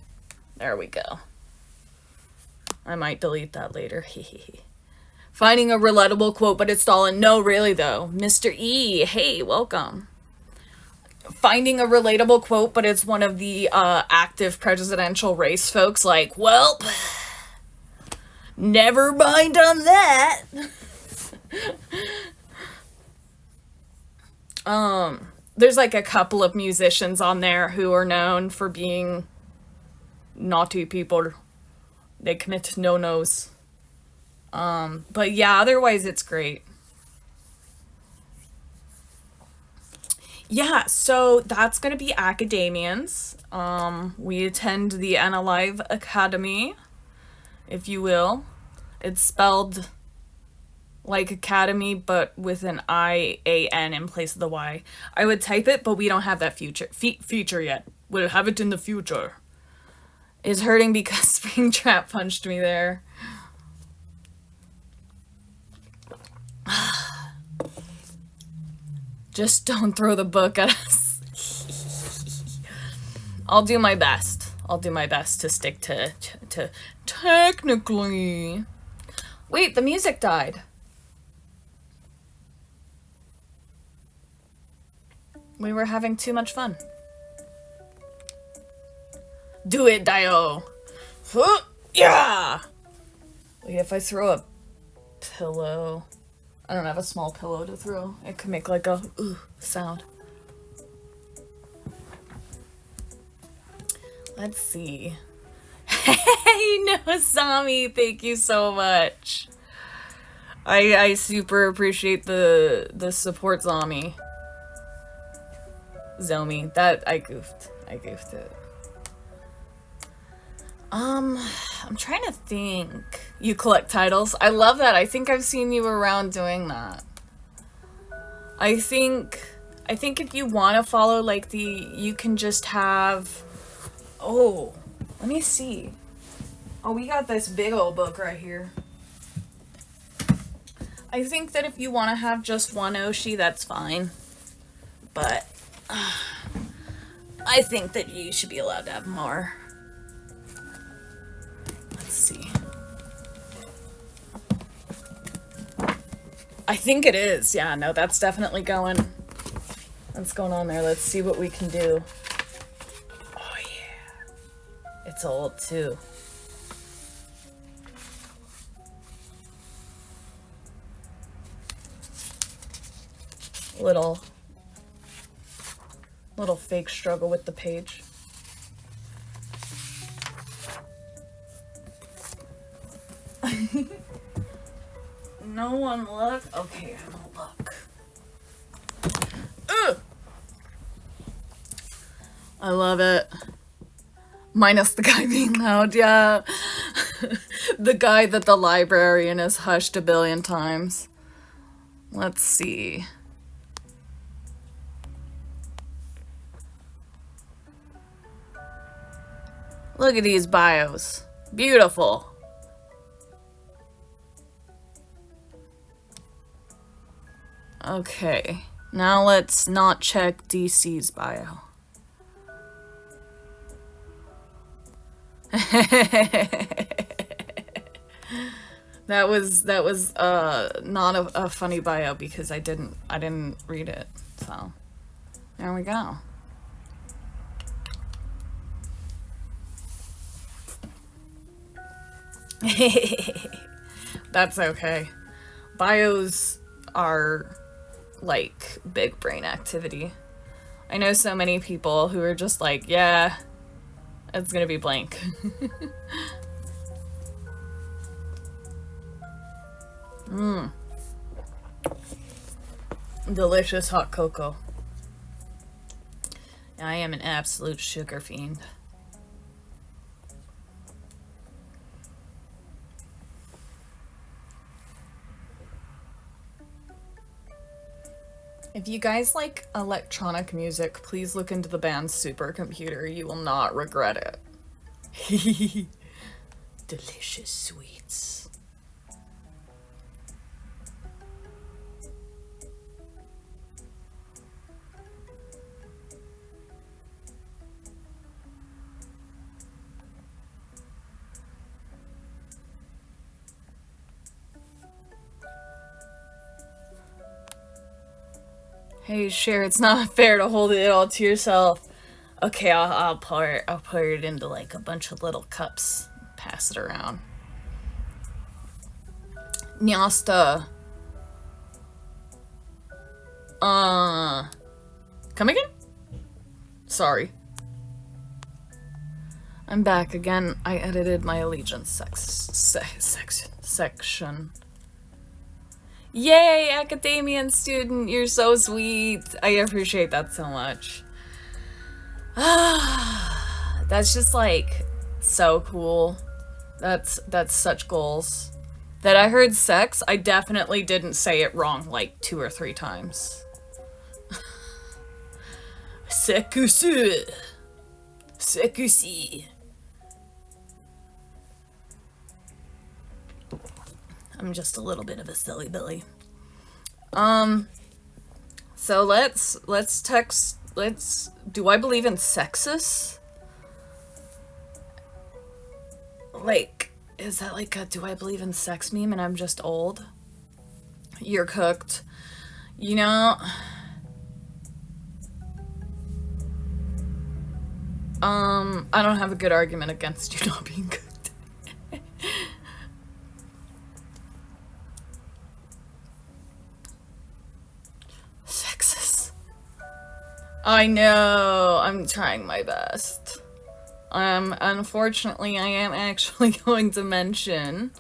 There we go. I might delete that later. Finding a relatable quote, but it's Stalin. No, really though. Mr. E, hey, welcome. Finding a relatable quote, but it's one of the active presidential race folks like, well, never mind on that. There's like a couple of musicians on there who are known for being naughty people. They commit no-nos. But yeah, otherwise it's great. Yeah, so that's gonna be academians. We attend the AniLIve Academy, if you will. It's spelled like academy, but with an I-A-N in place of the Y. I would type it, but we don't have that feature yet. We'll have it in the future. Is hurting because Springtrap punched me there. Just don't throw the book at us. I'll do my best. I'll do my best to stick to technically. Wait, the music died. We were having too much fun. Do it, Dio. Yeah. Wait, if I throw a pillow, I don't have a small pillow to throw. It could make like a sound. Let's see. Hey, Nozomi, thank you so much. I super appreciate the support, Zombie. Zomi. That I goofed it. I'm trying to think. You collect titles? I love that. I think I've seen you around doing that. I think if you want to follow like you can just have. Oh, let me see. Oh, we got this big old book right here. I think that if you want to have just one Oshi, that's fine. But I think that you should be allowed to have more. Let's see. I think it is. Yeah, no, that's definitely going. That's going on there. Let's see what we can do. Oh, yeah. It's old, too. Little fake struggle with the page. No one look? Okay, I'm gonna look. Ugh! I love it. Minus the guy being loud, yeah. The guy that the librarian has hushed 1 billion times. Let's see. Look at these bios. Beautiful. Okay, now let's not check DC's bio. That was not a funny bio because I didn't read it. So there we go. That's okay. Bios are like big brain activity. I know so many people who are just like, yeah, it's gonna be blank. Delicious hot cocoa. I am an absolute sugar fiend. If you guys like electronic music, please look into the band Supercomputer. You will not regret it. Delicious sweets. Hey, Cher, it's not fair to hold it all to yourself. Okay, I'll pour it into like a bunch of little cups. Pass it around. Nyasta. Come again? Sorry. I'm back again. I edited my allegiance section. Yay, academian student, you're so sweet. I appreciate that so much. That's just like so cool. That's such goals. That I heard sex, I definitely didn't say it wrong like 2 or 3 times. Sekusu. Sekusi. I'm just a little bit of a silly Billy. So let's do I believe in sexist? Like, is that like a do I believe in sex meme and I'm just old? You're cooked. You know, I don't have a good argument against you not being cooked. Sexist. I know, I'm trying my best. Unfortunately, I am actually going to mention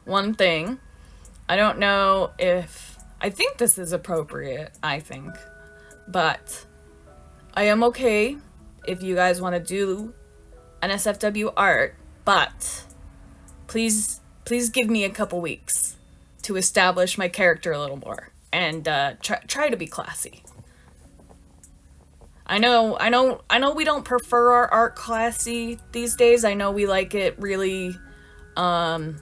one thing. I don't know if, I think this is appropriate, I think, but I am okay if you guys want to do NSFW art, but please give me a couple weeks to establish my character a little more and try to be classy. I know we don't prefer our art classy these days. I know we like it really, I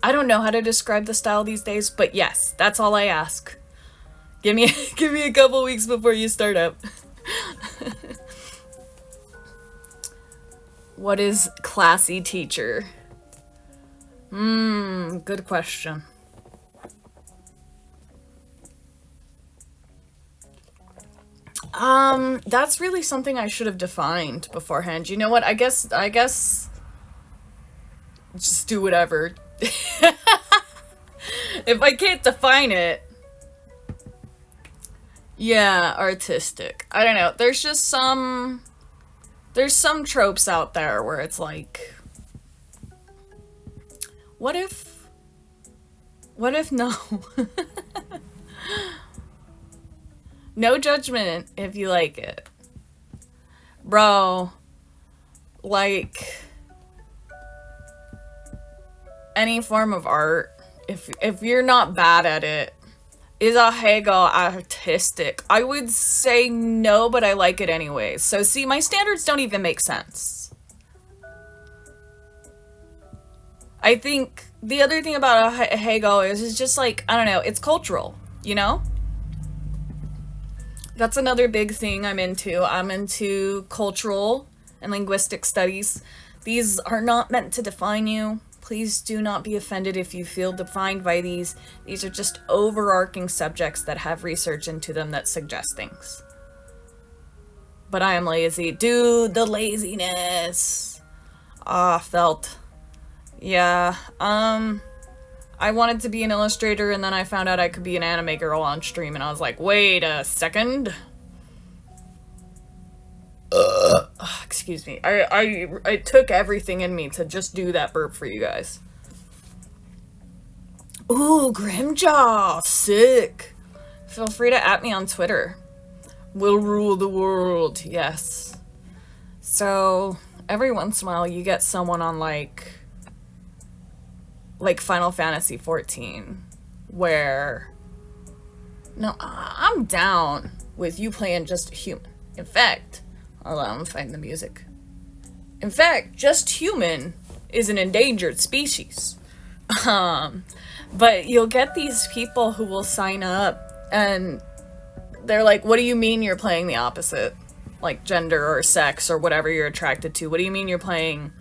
don't know how to describe the style these days, but yes, that's all I ask. Give me a couple weeks before you start up. What is classy teacher? Good question. That's really something I should have defined beforehand. You know what? I guess just do whatever. If I can't define it, yeah, artistic. I don't know. There's some tropes out there where it's like, what if no? No judgment if you like it. Bro, like, any form of art, if you're not bad at it, is a Hegel artistic? I would say no, but I like it anyways. So see, my standards don't even make sense. I think the other thing about a Hegel is just like, I don't know, it's cultural, you know? That's another big thing I'm into. I'm into cultural and linguistic studies. These are not meant to define you. Please do not be offended if you feel defined by these. These are just overarching subjects that have research into them that suggest things. But I am lazy. Dude, the laziness. Felt. Yeah, I wanted to be an illustrator, and then I found out I could be an anime girl on stream, and I was like, wait a second. Excuse me. I took everything in me to just do that burp for you guys. Ooh, Grimjaw! Sick! Feel free to @me on Twitter. We'll rule the world, yes. So, every once in a while, you get someone on, like Final Fantasy 14, where, no, I'm down with you playing just a human. In fact, hold on, I'm finding the music. In fact, just human is an endangered species. But you'll get these people who will sign up, and they're like, what do you mean you're playing the opposite? Like, gender or sex or whatever you're attracted to. What do you mean you're playing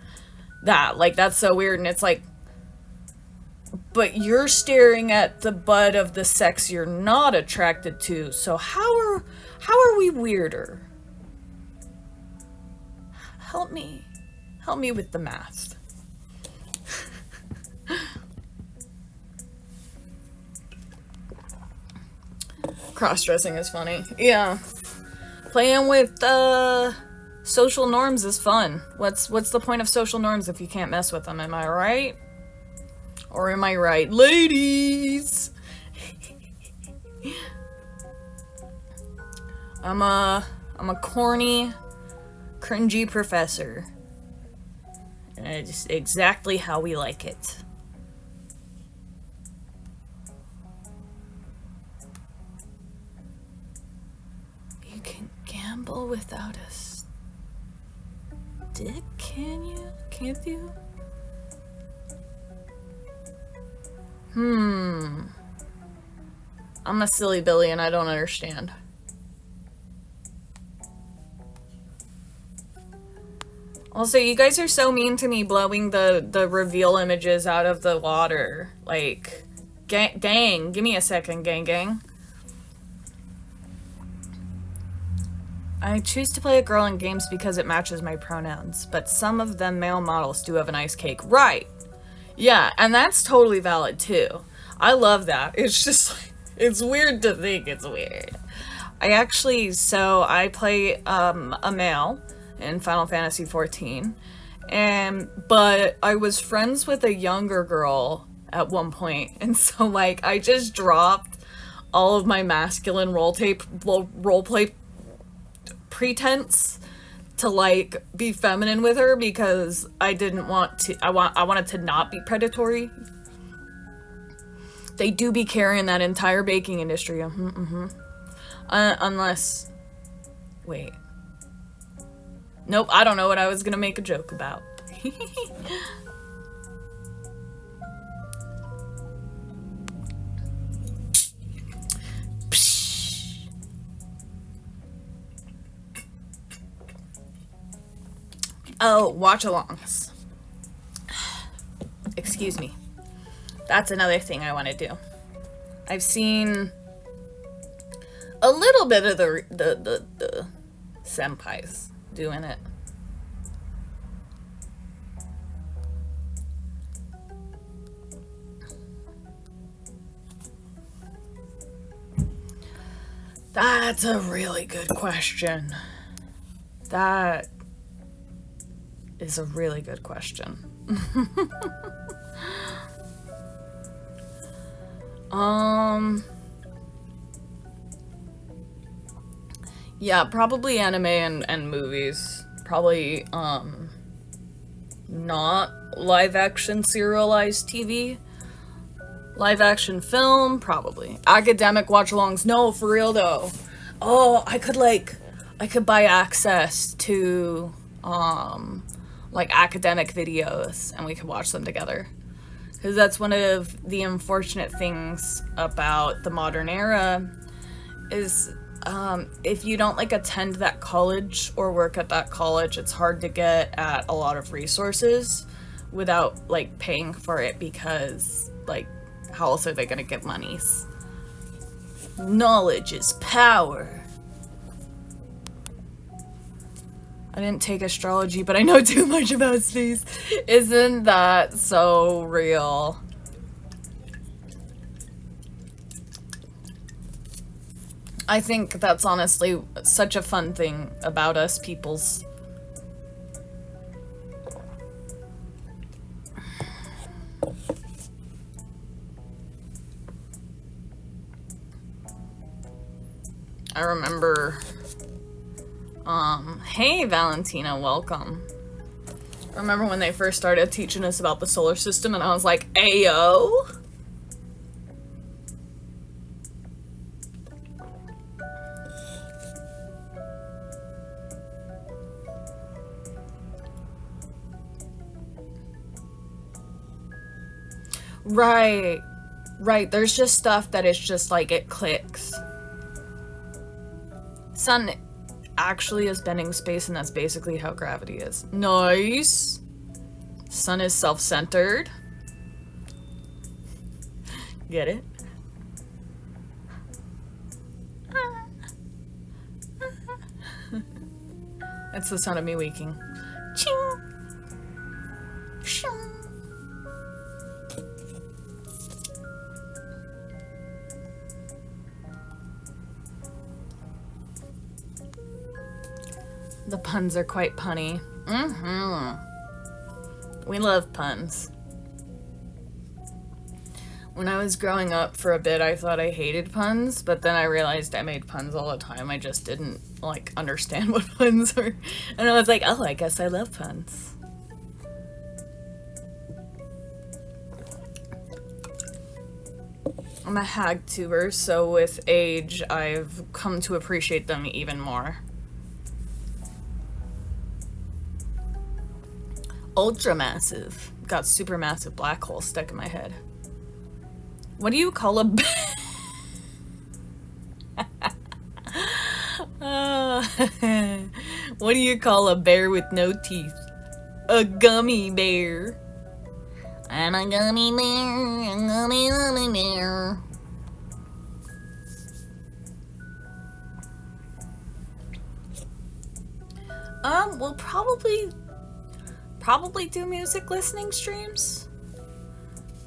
that? Like, that's so weird, and it's like, but you're staring at the butt of the sex you're not attracted to, so how are we weirder? Help me with the math. Cross-dressing is funny. Yeah. Playing with social norms is fun. What's the point of social norms if you can't mess with them, am I right? Or am I right, ladies? I'm a corny, cringy professor. And it's exactly how we like it. You can gamble without a stick, can you? Can't you? I'm a silly Billy and I don't understand. Also, you guys are so mean to me blowing the reveal images out of the water. Like, gang, give me a second, gang. I choose to play a girl in games because it matches my pronouns, but some of them male models do have a nice cake. Right. Yeah, and that's totally valid too. I love that. It's just like, it's weird to think it's weird. I play a male in Final Fantasy XIV, but I was friends with a younger girl at one point, and so like I just dropped all of my masculine roleplay pretense to like be feminine with her because I didn't want to. I wanted to not be predatory. They do be carrying that entire baking industry. Unless, wait. Nope, I don't know what I was gonna make a joke about. Oh, watch-alongs. Excuse me. That's another thing I want to do. I've seen a little bit of the senpais doing it. That's a really good question. That is a really good question. Yeah, probably anime and movies. Probably, not live action serialized TV. Live action film, probably. Academic watch-alongs, no, for real though. Oh, I could buy access to, like academic videos and we could watch them together. Because that's one of the unfortunate things about the modern era is if you don't like attend that college or work at that college, it's hard to get at a lot of resources without like paying for it because like how else are they gonna get monies? Knowledge is power. I didn't take astrology, but I know too much about space. Isn't that so real? I think that's honestly such a fun thing about us peoples. I remember, hey Valentina, welcome. I remember when they first started teaching us about the solar system and I was like, ayo? Right, there's just stuff that is just like, it clicks. Sun actually is bending space and that's basically how gravity is. Nice! Sun is self-centered. Get it? That's the sound of me waking. Ching! Shing! The puns are quite punny. We love puns. When I was growing up for a bit, I thought I hated puns, but then I realized I made puns all the time. I just didn't, like, understand what puns were. And I was like, oh, I guess I love puns. I'm a hag tuber, so with age, I've come to appreciate them even more. Ultra massive. Got super massive black hole stuck in my head. What do you call a what do you call a bear with no teeth? A gummy bear. I'm a gummy bear. A gummy bear. We'll probably do music listening streams.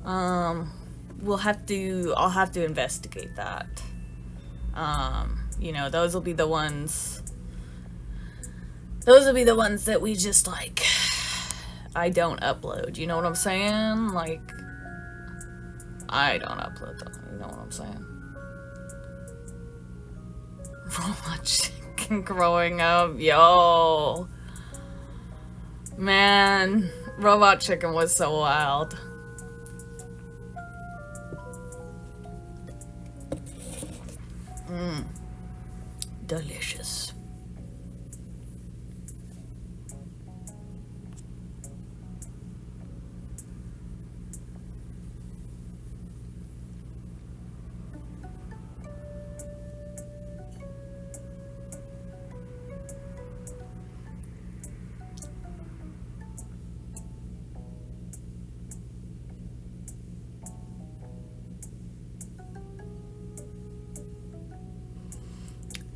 I'll have to investigate that. You know, those will be the ones that we just like, I don't upload, you know what I'm saying? Like, I don't upload them, you know what I'm saying? Robot chicken growing up, yo. Man, Robot Chicken was so wild. Delicious.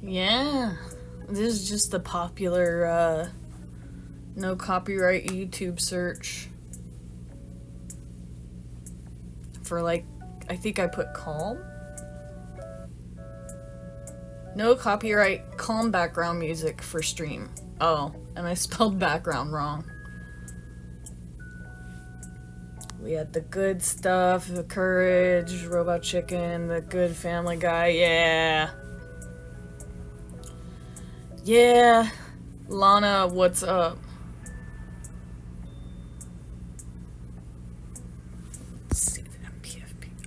Yeah, this is just the popular, no copyright YouTube search for, like, I think I put calm? No copyright calm background music for stream. Oh, and I spelled background wrong. We had The Good Stuff, The Courage, Robot Chicken, The Good Family Guy, yeah. Yeah, Lana, what's up?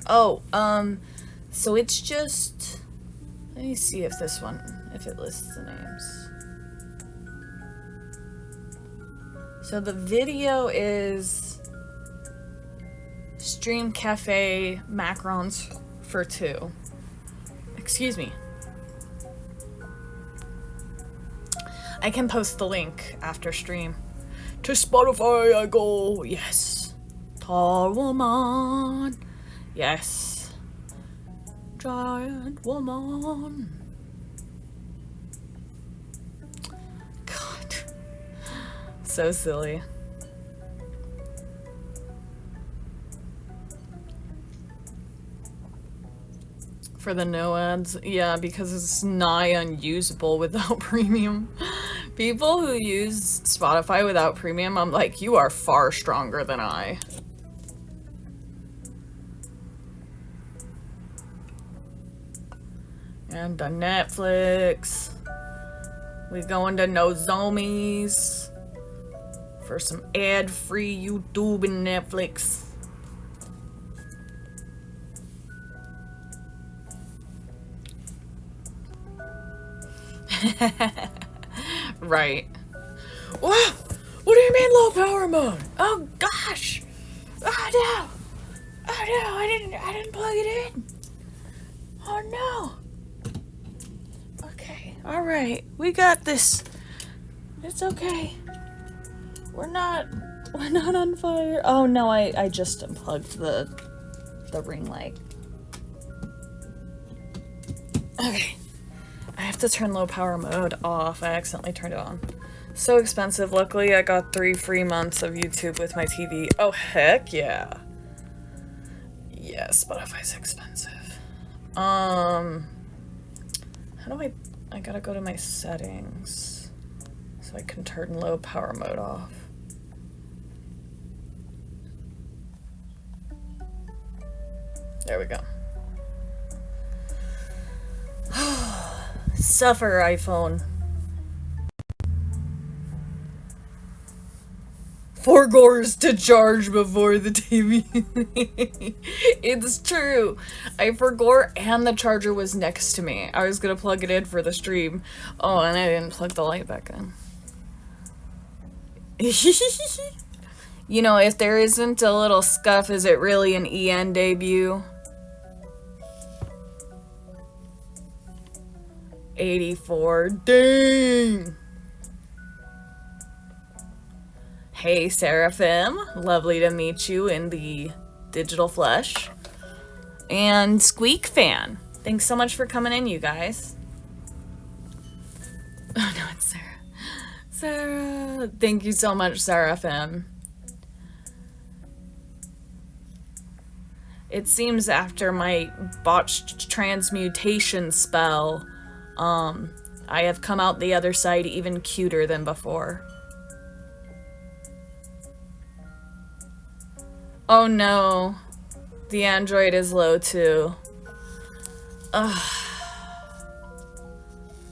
Oh, so it's just, let me see if this one, if it lists the names. So the video is Stream Cafe Macarons for 2. Excuse me. I can post the link after stream. To Spotify I go, yes. Tall woman, yes. Giant woman. God. So silly. For the no ads, yeah, because it's nigh unusable without premium. People who use Spotify without premium, I'm like, you are far stronger than I. And to Netflix. We going to Nozomi's for some ad-free YouTube and Netflix. Right. What? What do you mean low power mode? Oh gosh! Oh no! Oh no! I didn't plug it in. Oh no! Okay. All right. We got this. It's okay. We're not on fire. Oh no! I just unplugged the ring light. Okay. I have to turn low power mode off. I accidentally turned it on. So expensive. Luckily, I got 3 free months of YouTube with my TV. Oh, heck yeah. Yeah, Spotify's expensive. How do I gotta go to my settings so I can turn low power mode off. There we go. Suffer, iPhone. 4 gores to charge before the TV. It's true. I forgot, and the charger was next to me. I was gonna plug it in for the stream. Oh, and I didn't plug the light back in. You know, if there isn't a little scuff, is it really an EN debut? 84. Dang! Hey Seraphim, lovely to meet you in the digital flesh. And Squeak Fan, thanks so much for coming in, you guys. Oh no, it's Sarah. Sarah, thank you so much, Seraphim. It seems after my botched transmutation spell, I have come out the other side even cuter than before. Oh no, the android is low too. Ugh.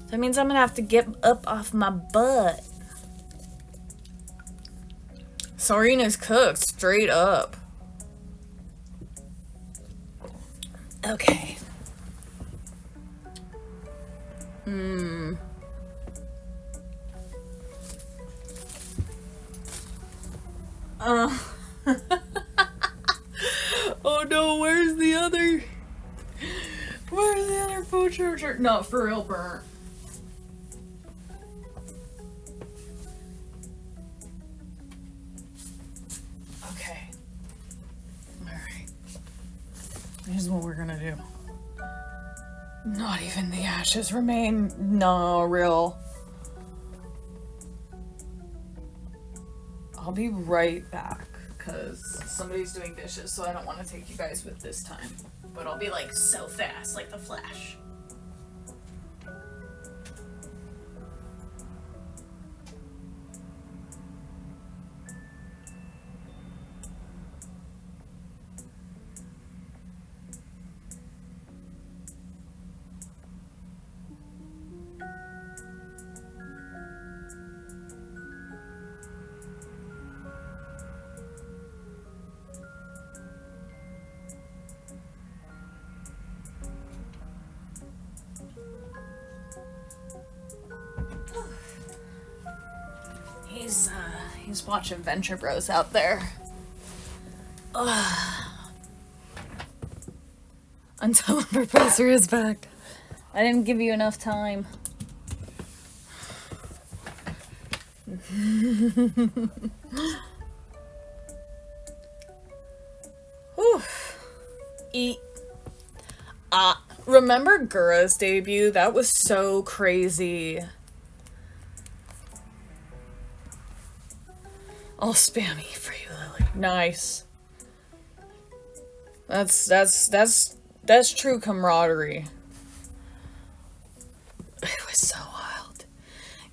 That means I'm gonna have to get up off my butt. Sorine is cooked, straight up. Okay. Oh no, where's the other phone charger? No, for real, burnt. Okay. Alright. Here's what we're gonna do. Not even the ashes remain. No, real. I'll be right back, because somebody's doing dishes, so I don't want to take you guys with this time. But I'll be like so fast, like the Flash. He's watching Venture Bros out there. Ugh. Until the professor is back. I didn't give you enough time. Whew. Remember Gura's debut? That was so crazy. All spammy for you, Lily. Nice. That's true camaraderie. It was so wild.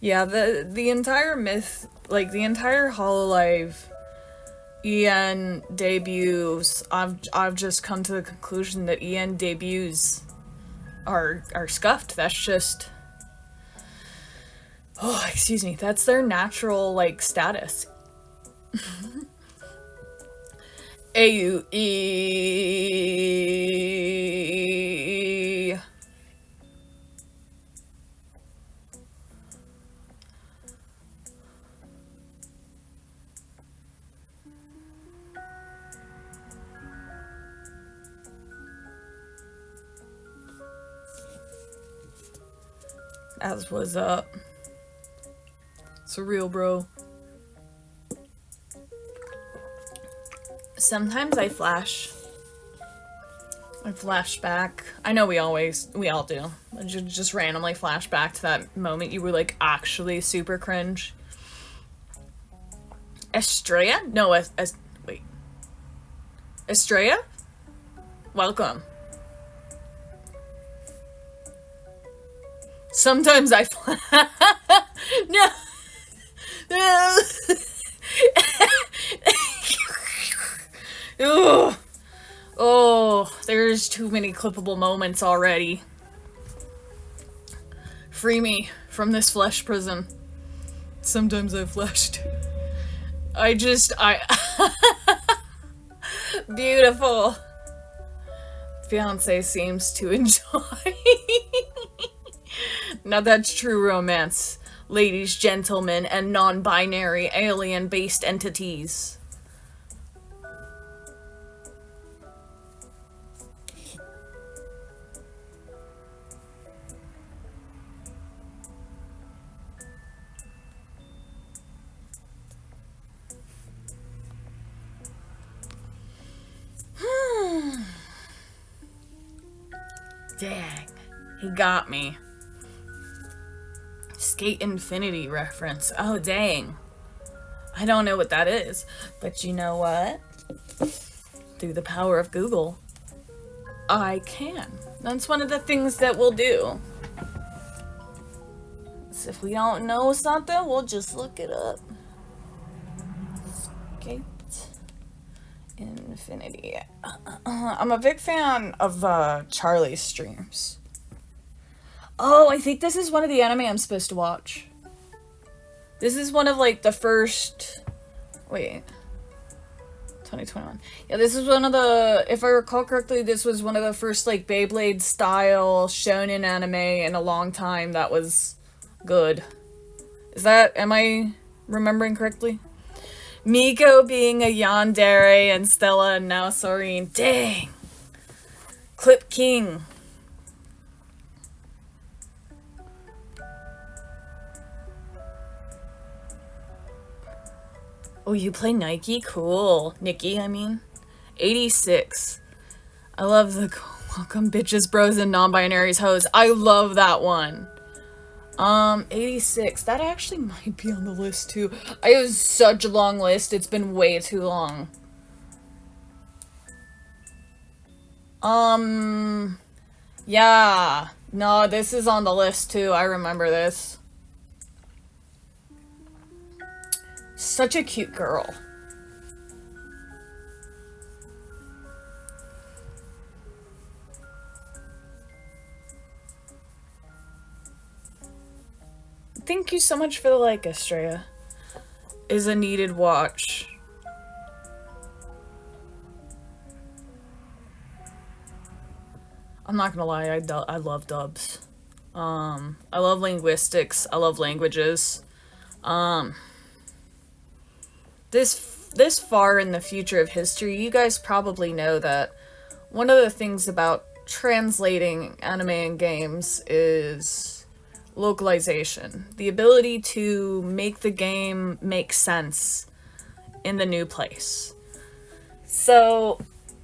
Yeah, the entire myth, like the entire AniLIve EN debuts, I've just come to the conclusion that EN debuts are scuffed. That's just, oh, excuse me, that's their natural like status. AUE. As was up. It's a real bro. Sometimes I flash back. I know we all do. Just randomly flash back to that moment you were like actually super cringe. Estrella? No, wait. Estrella? Welcome. Sometimes I no. Ugh. Oh, there's too many clippable moments already. Free me from this flesh prison. Sometimes I've flashed. Beautiful. Fiance seems to enjoy. Now that's true romance, ladies, gentlemen, and non-binary alien-based entities. Dang. He got me. Skate Infinity reference. Oh, dang. I don't know what that is. But you know what? Through the power of Google, I can. That's one of the things that we'll do. So if we don't know something, we'll just look it up. Skate Infinity. I'm a big fan of Charlie's streams. Oh, I think this is one of the anime I'm supposed to watch. This is one of like the first... Wait. 2021. Yeah, this is one of the... If I recall correctly, this was one of the first like Beyblade style shonen anime in a long time that was good. Is that... Am I remembering correctly? Miko being a yandere and Stella and now Sorine. Dang! Clip King. Oh, you play Nike? Cool. Nikki, I mean. 86. I love the welcome bitches, bros, and non-binaries hoes. I love that one. 86. That actually might be on the list too. It was such a long list. It's been way too long. Yeah. No, this is on the list too. I remember this. Such a cute girl. Thank you so much for the like, Estrella. Is a needed watch. I'm not gonna lie, I love dubs. I love linguistics. I love languages. This far in the future of history, you guys probably know that one of the things about translating anime and games is localization. The ability to make the game make sense in the new place. So,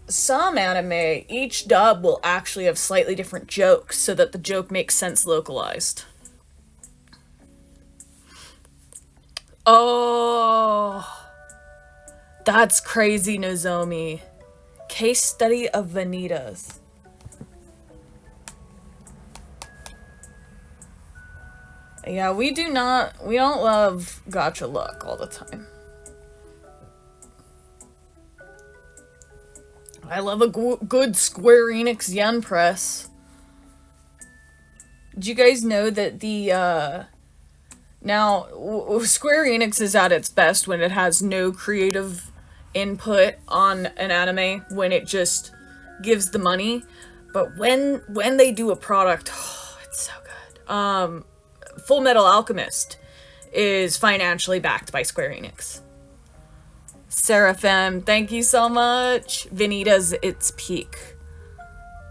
some anime, each dub will actually have slightly different jokes so that the joke makes sense localized. Oh, that's crazy, Nozomi. Case study of Vanitas. Yeah, we don't love gacha luck all the time. I love a good Square Enix yen press. Did you guys know that the, now, Square Enix is at its best when it has no creative input on an anime, when it just gives the money. But when they do a product, oh, it's so good. Full Metal Alchemist is financially backed by Square Enix. Seraphim, thank you so much. Vanitas, its peak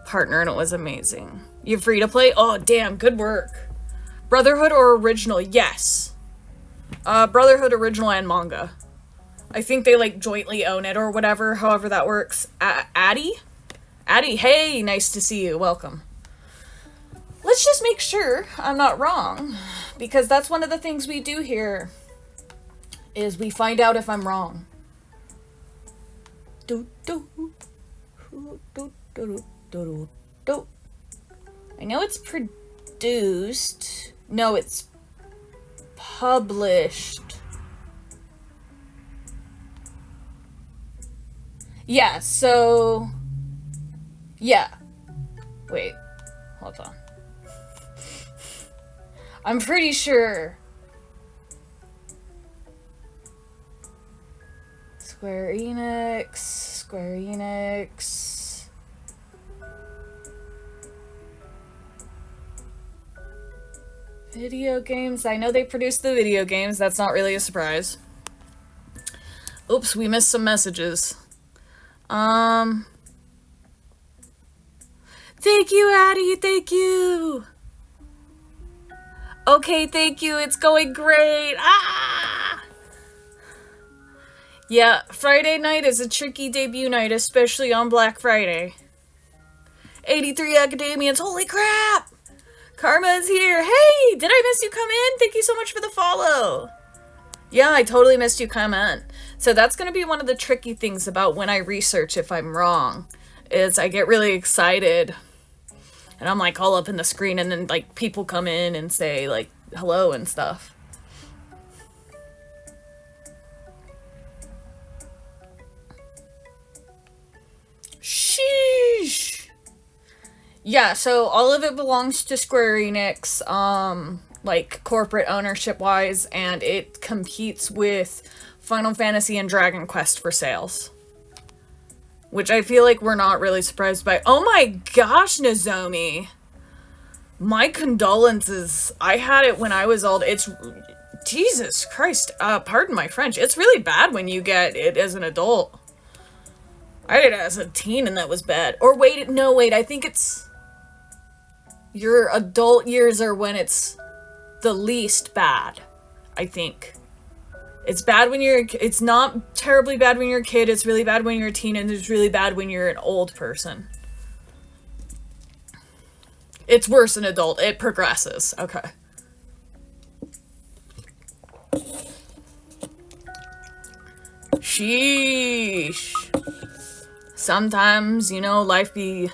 partner, and it was amazing. You free to play? Oh, damn, good work. Brotherhood or original? Yes. Brotherhood original and manga. I think they like jointly own it or whatever, however that works. Addie? Addie, hey, nice to see you. Welcome. Let's just make sure I'm not wrong, because that's one of the things we do here, is we find out if I'm wrong. I know it's produced. No, it's published. Yeah, so... Yeah. Wait. Hold on. I'm pretty sure. Square Enix. Video games. I know they produce the video games. That's not really a surprise. Oops, we missed some messages. Thank you, Addie. Thank you. Okay, thank you. It's going great. Ah! Yeah, Friday night is a tricky debut night, especially on Black Friday. 83 Academians. Holy crap! Karma is here. Hey, did I miss you come in? Thank you so much for the follow. Yeah, I totally missed you come in. So that's going to be one of the tricky things about when I research if I'm wrong, is I get really excited and I'm like all up in the screen, and then like people come in and say like hello and stuff. Sheesh. Yeah, so all of it belongs to Square Enix, like corporate ownership wise, and it competes with Final Fantasy and Dragon Quest for sales. Which I feel like we're not really surprised by. Oh my gosh, Nozomi! My condolences. I had it when I was old. It's... Jesus Christ. Pardon my French. It's really bad when you get it as an adult. I did it as a teen and that was bad. Or wait, no, wait, I think it's... Your adult years are when it's the least bad, I think. It's bad when you're... It's not terribly bad when you're a kid, it's really bad when you're a teen, and it's really bad when you're an old person. It's worse in adult. It progresses. Okay. Sheesh. Sometimes, you know, life be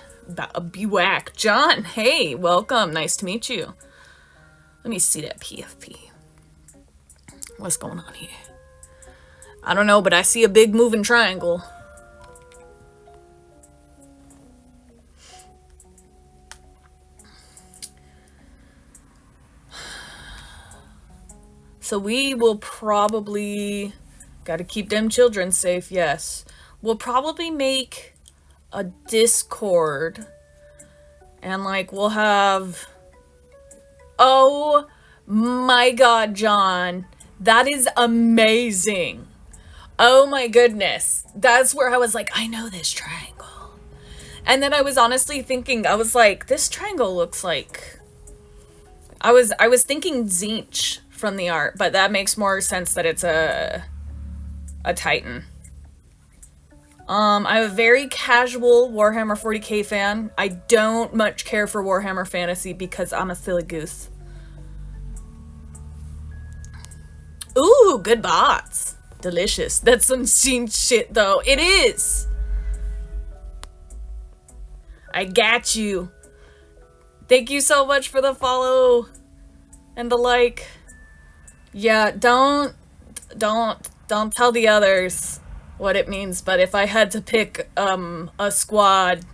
whack. John, hey, welcome. Nice to meet you. Let me see that PFP. What's going on here? I don't know, but I see a big moving triangle. So we will probably... Gotta keep them children safe, yes. We'll probably make a Discord. And, like, we'll have... Oh my god, John. That is amazing. Oh my goodness. That's where I was like, I know this triangle. And then I was honestly thinking, I was like, this triangle looks like... I was thinking Zinch from the art, but that makes more sense that it's a Titan. I'm a very casual Warhammer 40k fan. I don't much care for Warhammer Fantasy because I'm a silly goose. Ooh, good bots. Delicious. That's some scene shit though. It is. I got you. Thank you so much for the follow and the like. Yeah, don't tell the others what it means, but if I had to pick a squad,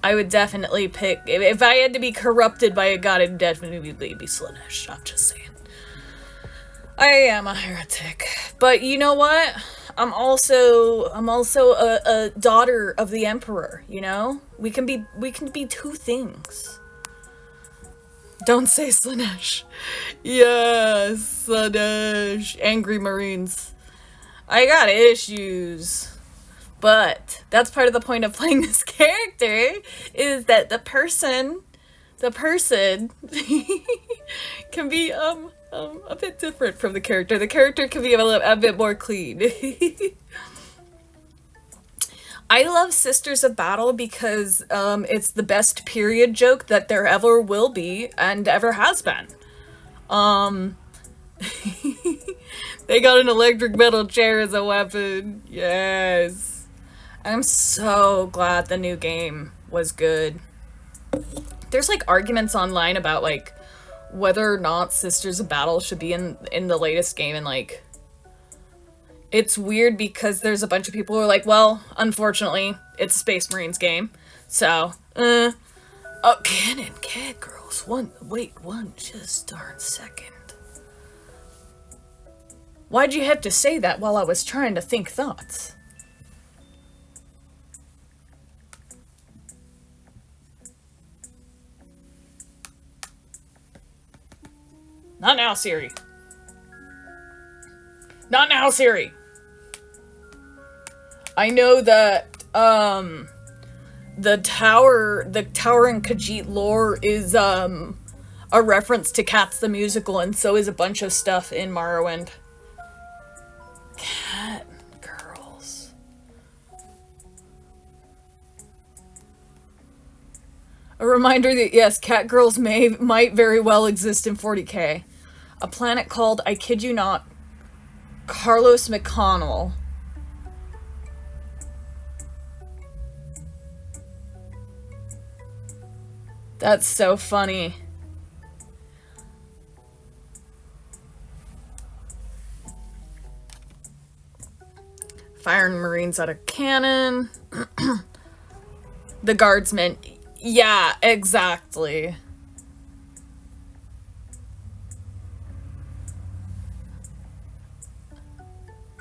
I would definitely pick... If I had to be corrupted by a god, it'd definitely be Slanesh. I'm just saying. I am a heretic. But you know what? I'm also a daughter of the Emperor, you know? We can be two things. Don't say Slanesh. Yes, Slanesh. Angry Marines. I got issues. But that's part of the point of playing this character, is that the person can be a bit different from the character. The character can be a bit more clean. I love Sisters of Battle because it's the best period joke that there ever will be and ever has been. They got an electric metal chair as a weapon. Yes. I'm so glad the new game was good. There's like arguments online about like whether or not Sisters of Battle should be in the latest game, and like it's weird because there's a bunch of people who are like, well, unfortunately, it's a Space Marines game. So, oh, Canon Cat Girls. One just darn second. Why'd you have to say that while I was trying to think thoughts? Not now, Siri. Not now, Siri. I know that, the tower in Khajiit lore is, a reference to Cats the Musical, and so is a bunch of stuff in Morrowind. Cat girls. A reminder that yes, catgirls might very well exist in 40K. A planet called, I kid you not, Carlos McConnell. That's so funny. Firing Marines out of cannon. The guardsmen. Yeah, exactly.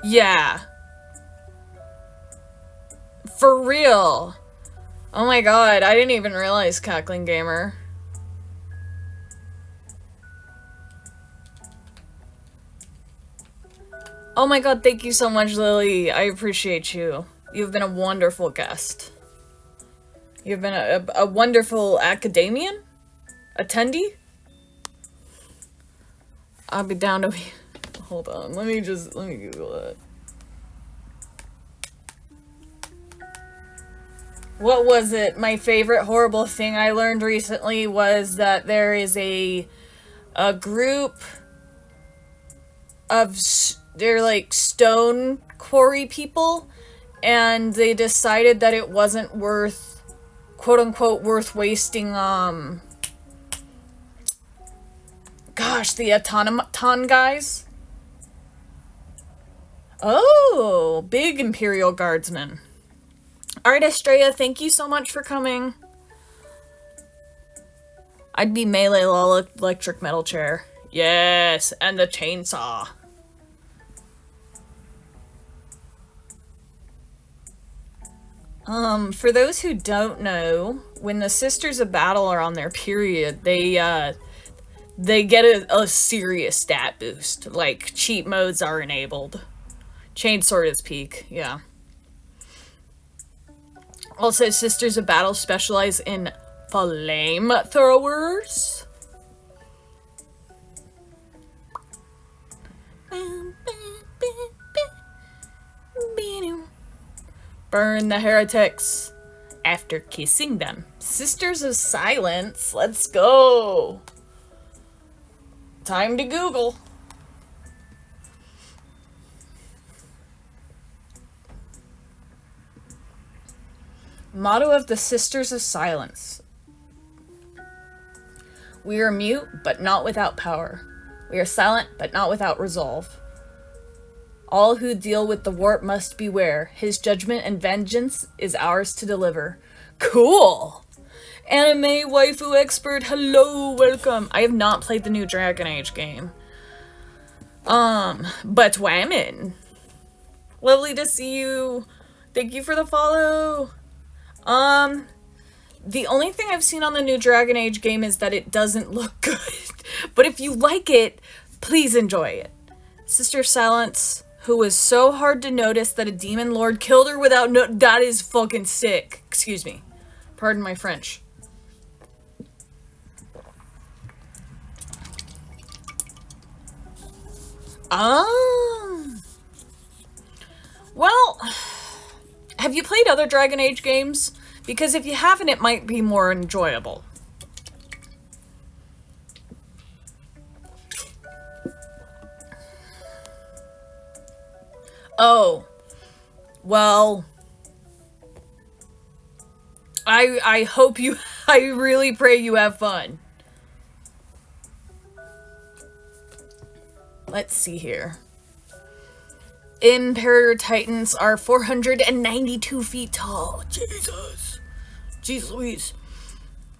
Yeah. For real. Oh my god, I didn't even realize Cackling Gamer. Oh my god, thank you so much, Lily. I appreciate you. You've been a wonderful guest. You've been a wonderful academian? Attendee? I'll be down to be... Hold on, let me Google it. What was it? My favorite horrible thing I learned recently was that there is a group of... They're like stone quarry people, and they decided that it wasn't worth, quote unquote, worth wasting, gosh, the automaton guys. Oh, big Imperial Guardsmen. Alright, Estrella, thank you so much for coming. I'd be melee electric metal chair. Yes, and the chainsaw. For those who don't know, when the Sisters of Battle are on their period, they get a serious stat boost. Like, cheat modes are enabled. Chainsword is peak, yeah. Also, Sisters of Battle specialize in flamethrowers. Burn the heretics after kissing them. Sisters of Silence, let's go. Time to Google. Motto of the Sisters of Silence. We are mute, but not without power. We are silent, but not without resolve. All who deal with the warp must beware. His judgment and vengeance is ours to deliver. Cool! Anime waifu expert, hello, welcome. I have not played the new Dragon Age game. But whammin'. Lovely to see you. Thank you for the follow. The only thing I've seen on the new Dragon Age game is that it doesn't look good. But if you like it, please enjoy it. Sister Silence, who was so hard to notice that a demon lord killed her without that is fucking sick. Excuse me. Pardon my French. Well, have you played other Dragon Age games? Because if you haven't, it might be more enjoyable. Oh, well, I hope you, I really pray you have fun. Let's see here. Imperator Titans are 492 feet tall. Jesus. Jeez Louise.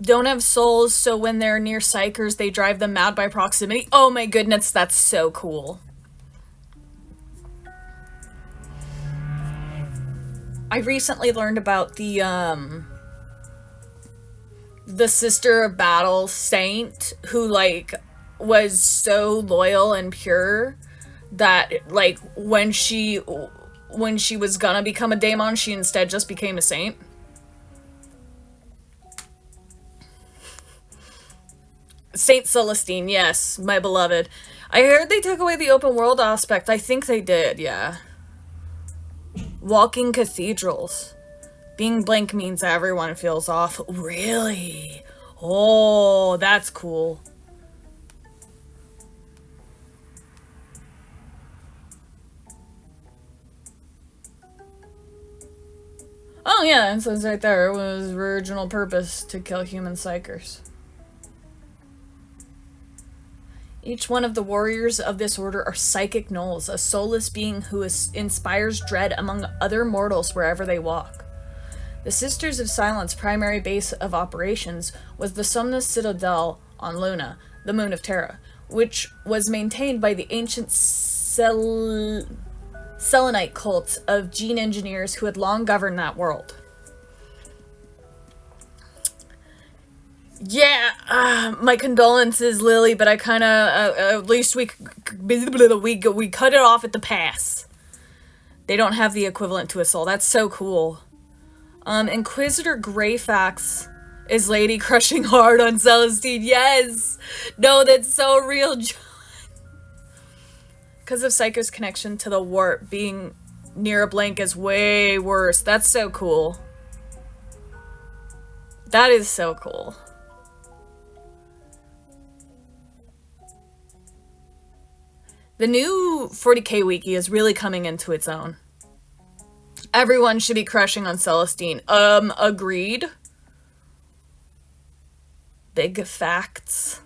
Don't have souls, so when they're near psychers, they drive them mad by proximity. Oh my goodness, that's so cool. I recently learned about the Sister of Battle saint who, like, was so loyal and pure that, like, when she was gonna become a daemon, she instead just became a saint. Saint Celestine, yes, my beloved. I heard they took away the open world aspect. I think they did, yeah. Walking cathedrals. Being blank means everyone feels off. Really? Oh, that's cool. Oh yeah, it says right there, it was original purpose to kill human psychers. Each one of the warriors of this order are psychic gnolls, a soulless being who inspires dread among other mortals wherever they walk. The Sisters of Silence' primary base of operations was the Somnus Citadel on Luna, the moon of Terra, which was maintained by the ancient Selenite cults of gene engineers who had long governed that world. Yeah, my condolences, Lily, but I kind of, at least we cut it off at the pass. They don't have the equivalent to a soul. That's so cool. Inquisitor Greyfax is lady crushing hard on Celestine. Yes! No, that's so real, John. Because of Psycho's connection to the warp, being near a blank is way worse. That's so cool. That is so cool. The new 40k wiki is really coming into its own. Everyone should be crushing on Celestine. Agreed. Big facts.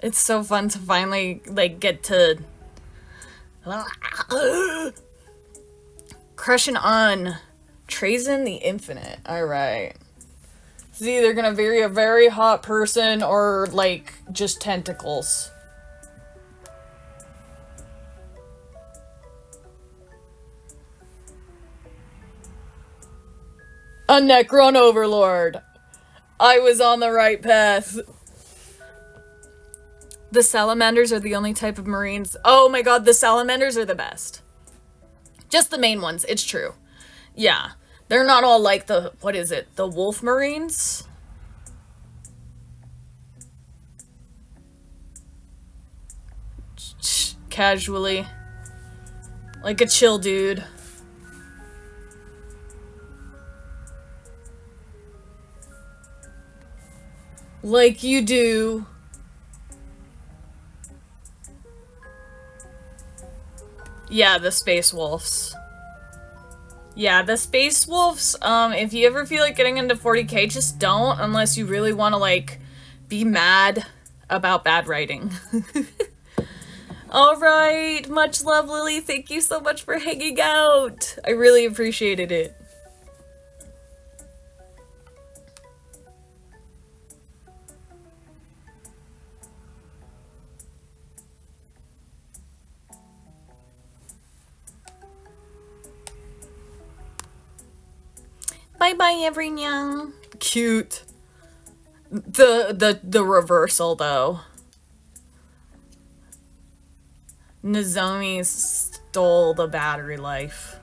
It's so fun to finally, like, get to... Crushing on Trazen the Infinite. Alright. It's either gonna be a very hot person or, like, just tentacles. A Necron Overlord. I was on the right path. The salamanders are the only type of marines. Oh my god, the salamanders are the best. Just the main ones, it's true. Yeah. They're not all like the, what is it? The wolf marines? Casually. Like a chill dude. Like you do. Yeah, the Space Wolves. Yeah, the Space Wolves, if you ever feel like getting into 40k, just don't, unless you really want to, like, be mad about bad writing. Alright, much love, Lily. Thank you so much for hanging out. I really appreciated it. Bye-bye, everyone. Cute. The reversal, though. Nozomi stole the battery life.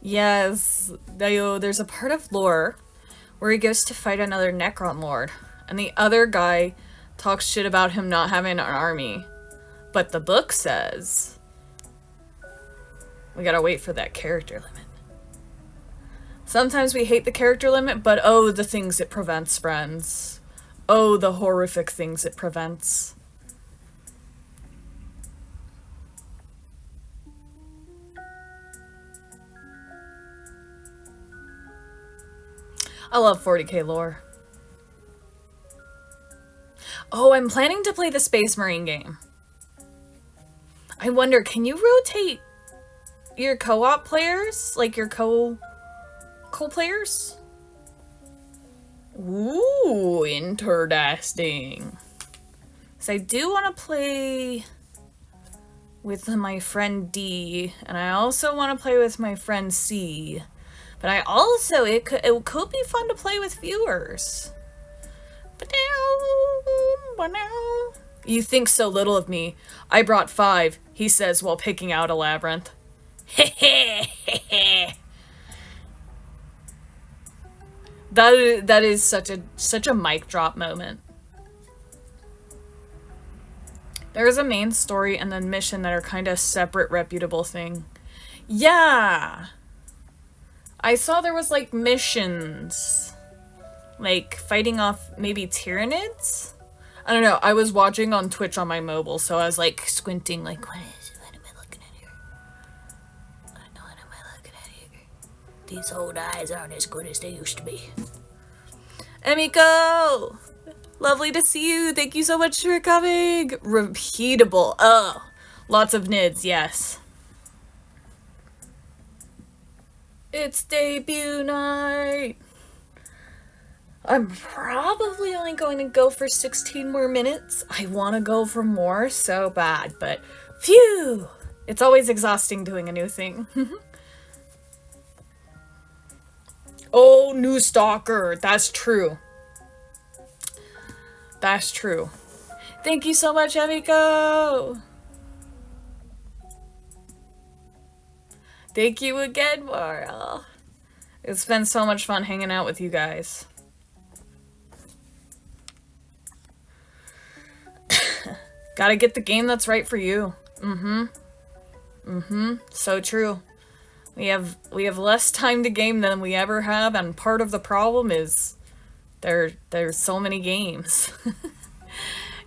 Yes. There's a part of lore where he goes to fight another Necron Lord, and the other guy talks shit about him not having an army. But the book says... we gotta wait for that character limit. Sometimes we hate the character limit, but oh, the things it prevents, friends. Oh, the horrific things it prevents. I love 40k lore. Oh, I'm planning to play the Space Marine game. I wonder, can you rotate your co-op players? Like your co-players? Ooh, interesting. So I do want to play with my friend D, and I also want to play with my friend C. But I also, it could be fun to play with viewers. You think so little of me. I brought 5, he says while picking out a labyrinth. That is such a mic drop moment. There's a main story and then mission that are kind of separate, reputable thing. Yeah! I saw there was, like, missions. Like, fighting off maybe Tyranids? I don't know. I was watching on Twitch on my mobile, so I was, like, squinting, like, what am I looking at here? What am I looking at here? These old eyes aren't as good as they used to be. Emiko! Lovely to see you. Thank you so much for coming. Repeatable. Oh, lots of nids, yes. It's debut night. I'm probably only going to go for 16 more minutes. I want to go for more so bad, but phew! It's always exhausting doing a new thing. Oh, new stalker. That's true. That's true. Thank you so much, Emiko! Thank you again, Mara. It's been so much fun hanging out with you guys. Gotta get the game that's right for you. So true. We have less time to game than we ever have, and part of the problem is there's so many games.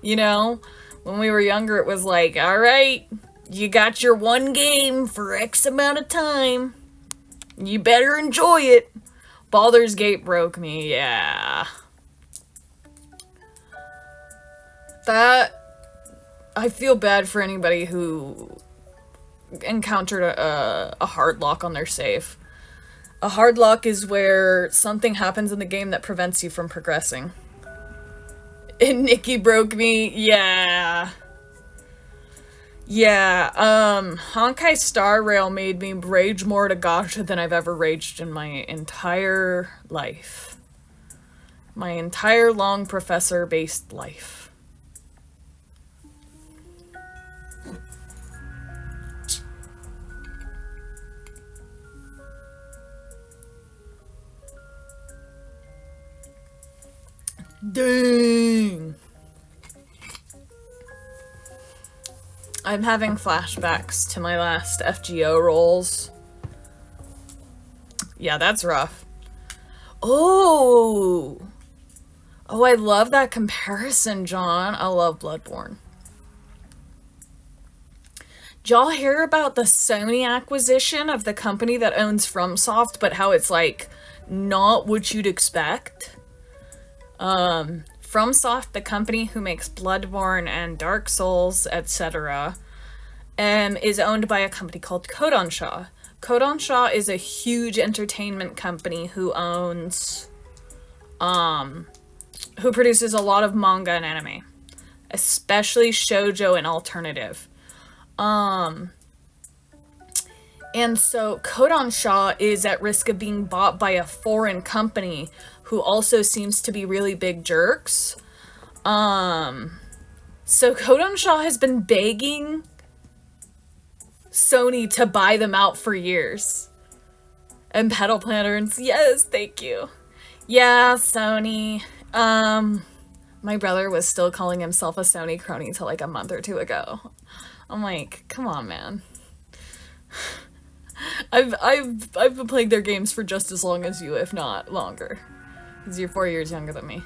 You know, when we were younger, it was like, all right, you got your one game for X amount of time. You better enjoy it. Baldur's Gate broke me, yeah. I feel bad for anybody who encountered a hard lock on their save. A hard lock is where something happens in the game that prevents you from progressing. And Nikki broke me, yeah. Yeah, Honkai Star Rail made me rage more to gacha than I've ever raged in my entire life. My entire long professor-based life. Dang! I'm having flashbacks to my last FGO rolls. Yeah, that's rough. Oh! Oh, I love that comparison, John. I love Bloodborne. Did y'all hear about the Sony acquisition of the company that owns FromSoft, but how it's, like, not what you'd expect? FromSoft, the company who makes Bloodborne and Dark Souls, etc., is owned by a company called Kodansha. Kodansha is a huge entertainment company who owns, who produces a lot of manga and anime, especially shoujo and alternative. And so Kodansha is at risk of being bought by a foreign company who also seems to be really big jerks. So Kodansha has been begging Sony to buy them out for years. And Pedal Planners, yes, thank you. Yeah, Sony. My brother was still calling himself a Sony crony till like a month or two ago. I'm like, come on, man. I've been playing their games for just as long as you, if not longer. Because you're 4 years younger than me.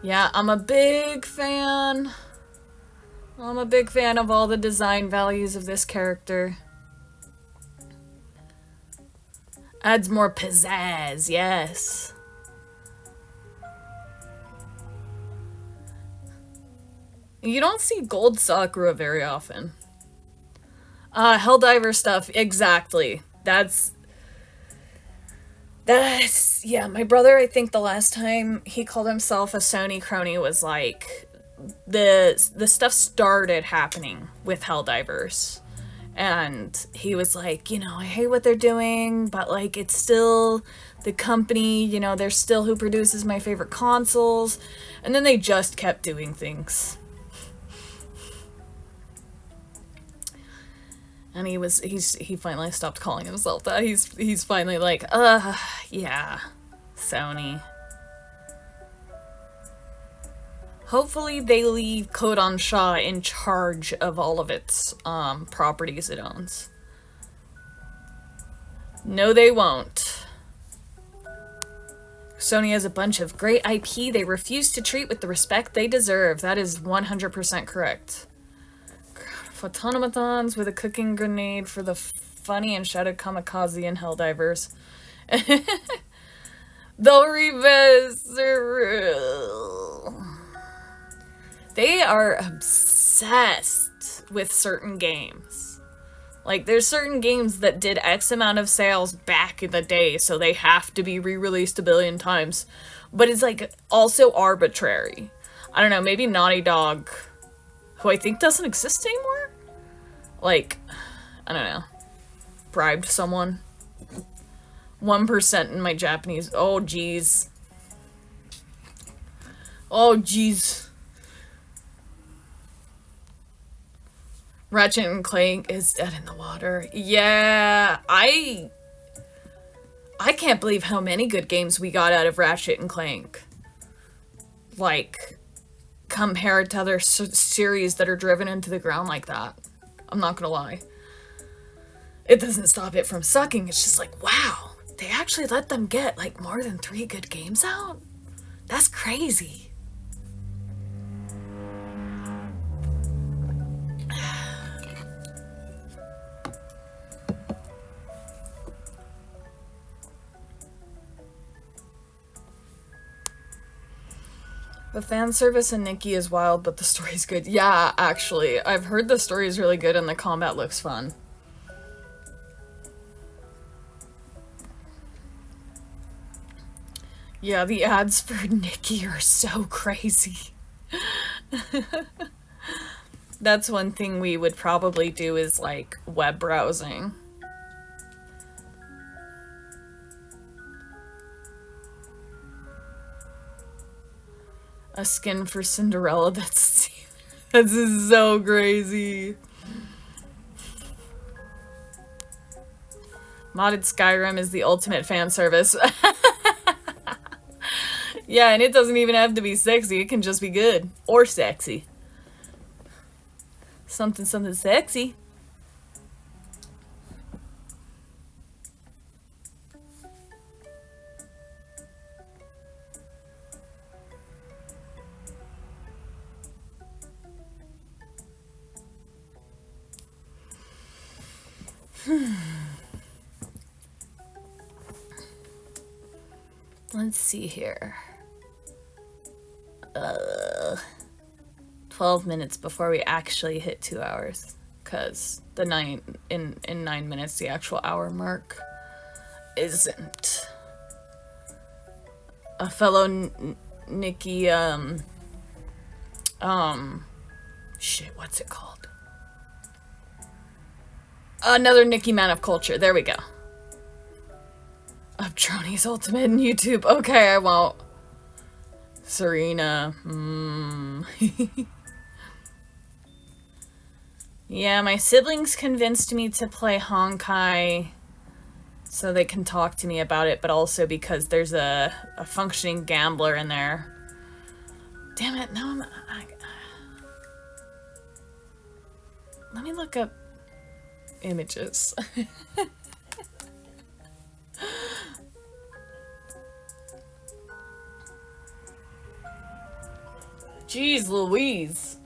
Yeah, I'm a big fan. I'm a big fan of all the design values of this character. Adds more pizzazz, yes. You don't see gold Sakura very often. Helldiver stuff, exactly. That's, yeah, my brother, I think the last time he called himself a Sony crony was like, the stuff started happening with Helldivers. And he was like, you know, I hate what they're doing, but like, it's still the company, you know, they're still who produces my favorite consoles. And then they just kept doing things. And he finally stopped calling himself that. He's finally like, yeah, Sony. Hopefully they leave Kodan Shah in charge of all of its properties it owns. No, they won't. Sony has a bunch of great IP they refuse to treat with the respect they deserve. That is 100% correct. Automatons with a cooking grenade for the funny and shouted kamikaze and helldivers. They'll revest. They are obsessed with certain games. Like, there's certain games that did X amount of sales back in the day, so they have to be re-released a billion times. But it's, like, also arbitrary. I don't know, maybe Naughty Dog, who I think doesn't exist anymore? Like, I don't know. Bribed someone. 1% in my Japanese. Oh, jeez. Oh, jeez. Ratchet and Clank is dead in the water. Yeah, I can't believe how many good games we got out of Ratchet and Clank. Like, compared to other series that are driven into the ground like that. I'm not gonna lie. It doesn't stop it from sucking. It's just like, wow, they actually let them get like more than 3 good games out? That's crazy. The fan service in Nikki is wild, but the story's good. Yeah, actually, I've heard the story is really good and the combat looks fun. Yeah, the ads for Nikki are so crazy. That's one thing we would probably do is like web browsing. A skin for Cinderella, that's so crazy. Modded Skyrim is the ultimate fan service. Yeah, and it doesn't even have to be sexy, it can just be good. Or sexy. Something sexy. Let's see here. 12 minutes before we actually hit 2 hours, because the 9 minutes, the actual hour mark isn't. A fellow Nikki, shit, what's it called? Another Nikki Man of Culture, there we go. Uptroni's Ultimate in YouTube, okay, I won't. Serena, Yeah, my siblings convinced me to play Honkai so they can talk to me about it, but also because there's a functioning gambler in there. Damn it, no, let me look up images. Jeez Louise.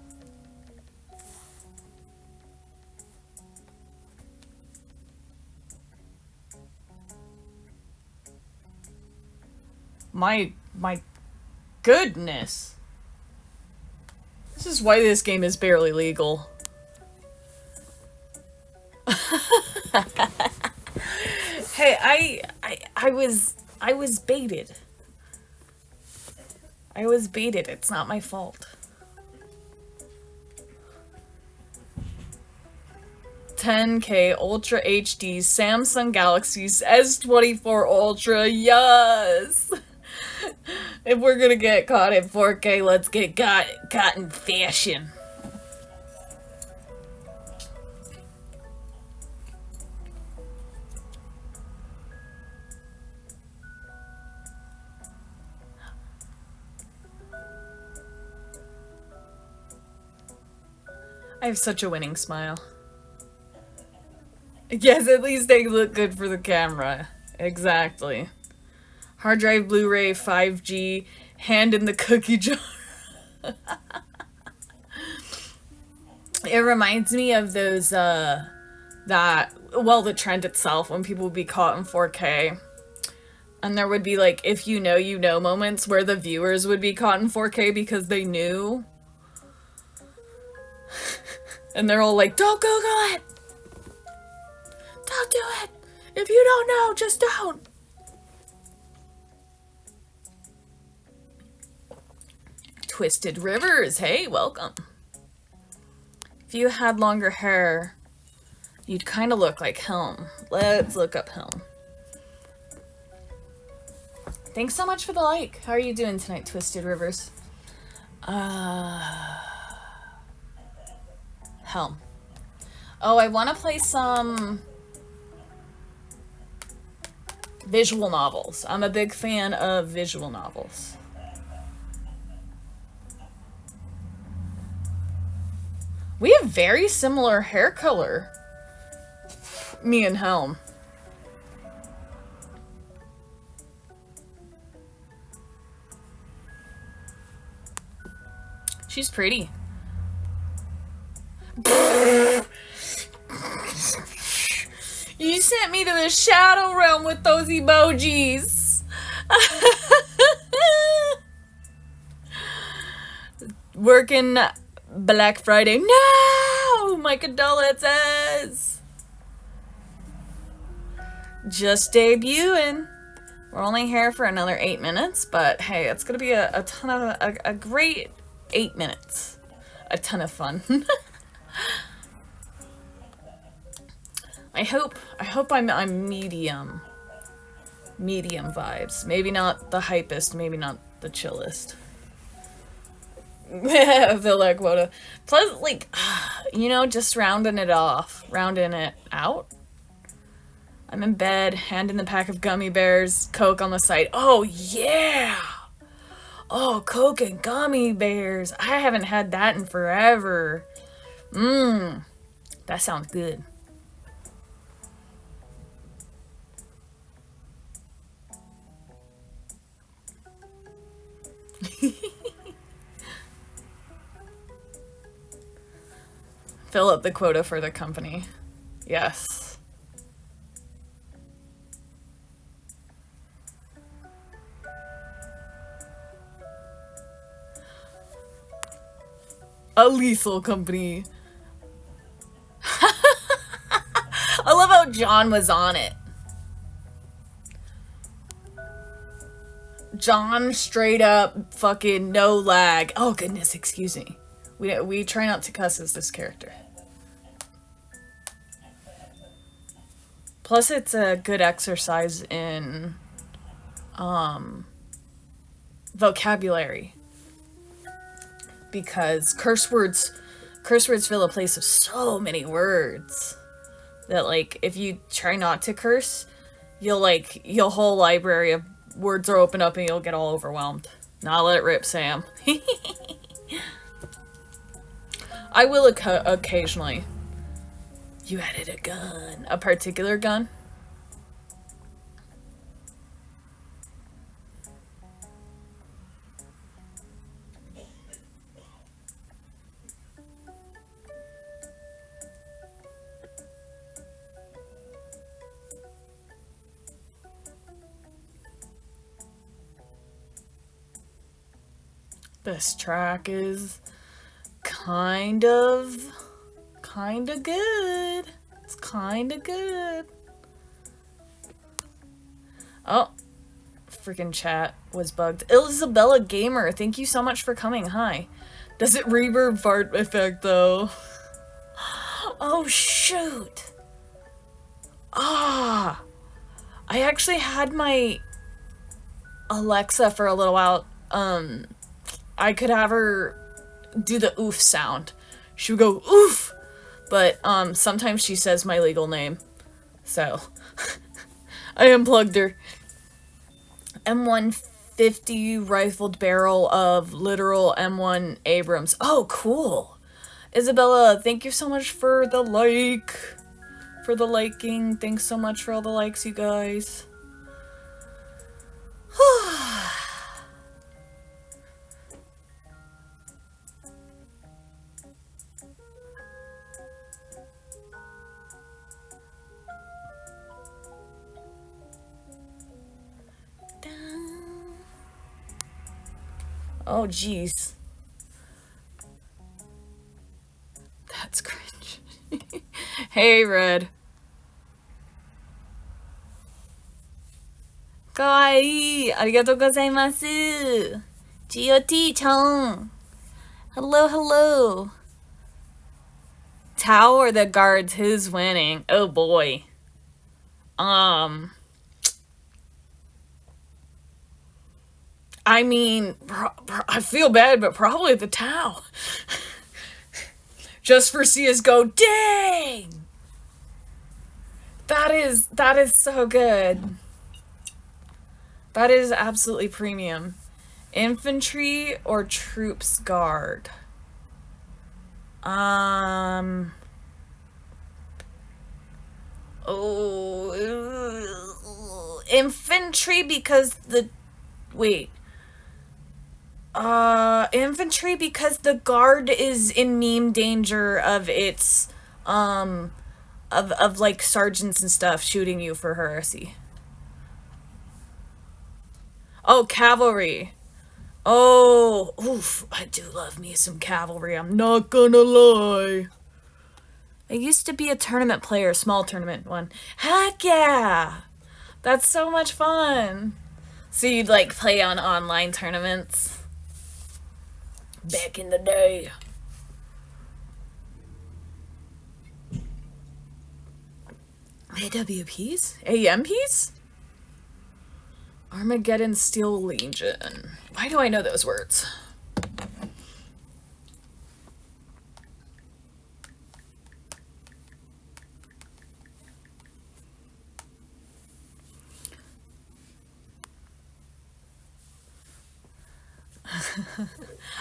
My goodness. This is why this game is barely legal. Hey, I was baited. I was baited. It's not my fault. 10K Ultra HD Samsung Galaxy's S24 Ultra. Yes. If we're gonna get caught in 4K, let's get caught in fashion. I have such a winning smile. Yes, at least they look good for the camera. Exactly. Hard drive, Blu-ray, 5G, hand in the cookie jar. It reminds me of those, the trend itself when people would be caught in 4K. And there would be, like, if you know moments where the viewers would be caught in 4K because they knew. And they're all like, don't Google it! Don't do it! If you don't know, just don't! Twisted Rivers, hey, welcome. If you had longer hair, you'd kind of look like Helm. Let's look up Helm. Thanks so much for the like. How are you doing tonight, Twisted Rivers? Helm. Oh, I want to play some visual novels. I'm a big fan of visual novels. We have very similar hair color. Me and Helm. She's pretty. You sent me to the shadow realm with those emojis. Working Black Friday. No! My condolences. Just debuting. We're only here for another 8 minutes, but hey, it's gonna be a ton of a great 8 minutes. A ton of fun. I hope I'm medium vibes. Maybe not the hypest, maybe not the chillest. Feel like quota. Plus, like, just rounding it out. I'm in bed, hand in the pack of gummy bears, Coke on the side. Oh yeah! Oh, Coke and gummy bears. I haven't had that in forever. That sounds good. Fill up the quota for the company. Yes. A lethal company. I love how John was on it. John straight up fucking no lag. Oh goodness, excuse me. We try not to cuss as this character. Plus it's a good exercise in vocabulary. Because curse words fill a place of so many words that, like, if you try not to curse, your whole library of words are open up and you'll get all overwhelmed. Nah, let it rip, Sam. I will occasionally. You added a gun. A particular gun? This track is kind of good. It's kind of good. Oh, freaking chat was bugged. Isabella Gamer, thank you so much for coming. Hi. Does it reverb fart effect though? Oh shoot. I actually had my Alexa for a little while. I could have her do the oof sound. She would go oof, but sometimes she says my legal name, so I unplugged her. M150 rifled barrel of literal M1 Abrams. Oh, cool. Isabella, thank you so much for the like. For the liking. Thanks so much for all the likes, you guys. Oh, jeez. That's cringe. Hey, Red. Kawaii! Arigatou gozaimasu! GOT-chan! Hello, hello! Tao or the guards? Who's winning? Oh boy. I mean, I feel bad, but probably the Tao. Just for CSGO. Dang! That is so good. That is absolutely premium. Infantry or troops guard? Infantry because the... Wait. Infantry because the guard is in meme danger of its, of like sergeants and stuff shooting you for heresy. Oh, cavalry. Oh, oof, I do love me some cavalry, I'm not gonna lie. I used to be a tournament player, small tournament one. Heck yeah! That's so much fun. So you'd like play on online tournaments? Back in the day. AWPs? AMPs? Armageddon Steel Legion. Why do I know those words?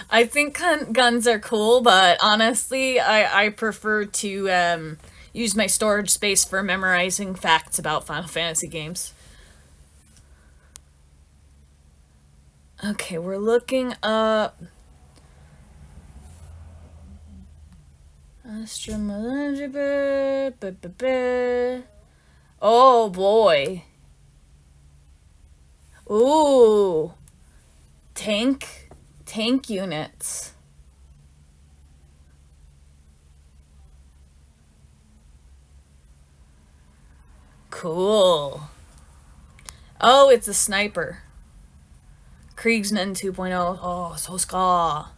I think guns are cool, but honestly, I prefer to use my storage space for memorizing facts about Final Fantasy games. Okay, we're looking up... Oh boy. Ooh. Tank units. Cool. Oh, it's a sniper. Kriegsman 2.0. Oh, so ska.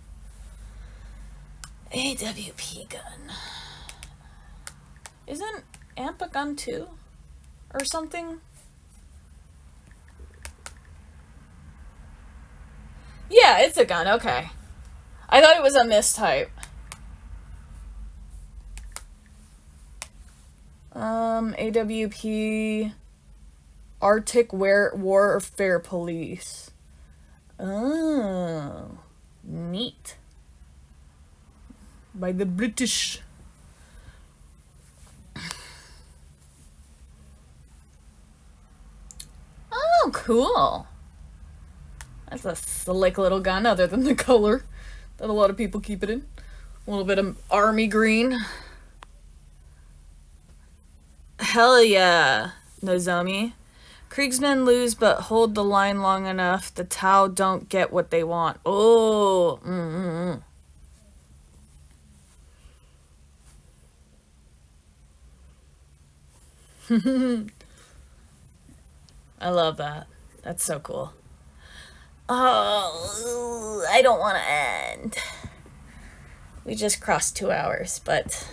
AWP gun. Isn't AMP a gun too? Or something? Yeah, it's a gun, okay. I thought it was a mistype. AWP... Arctic Warfare Police. Oh, neat. By the British. Oh, cool. That's a slick little gun, other than the color that a lot of people keep it in. A little bit of army green. Hell yeah, Nozomi. Kriegsmen lose, but hold the line long enough. The Tau don't get what they want. Oh. I love that. That's so cool. Oh, I don't want to end. We just crossed 2 hours, but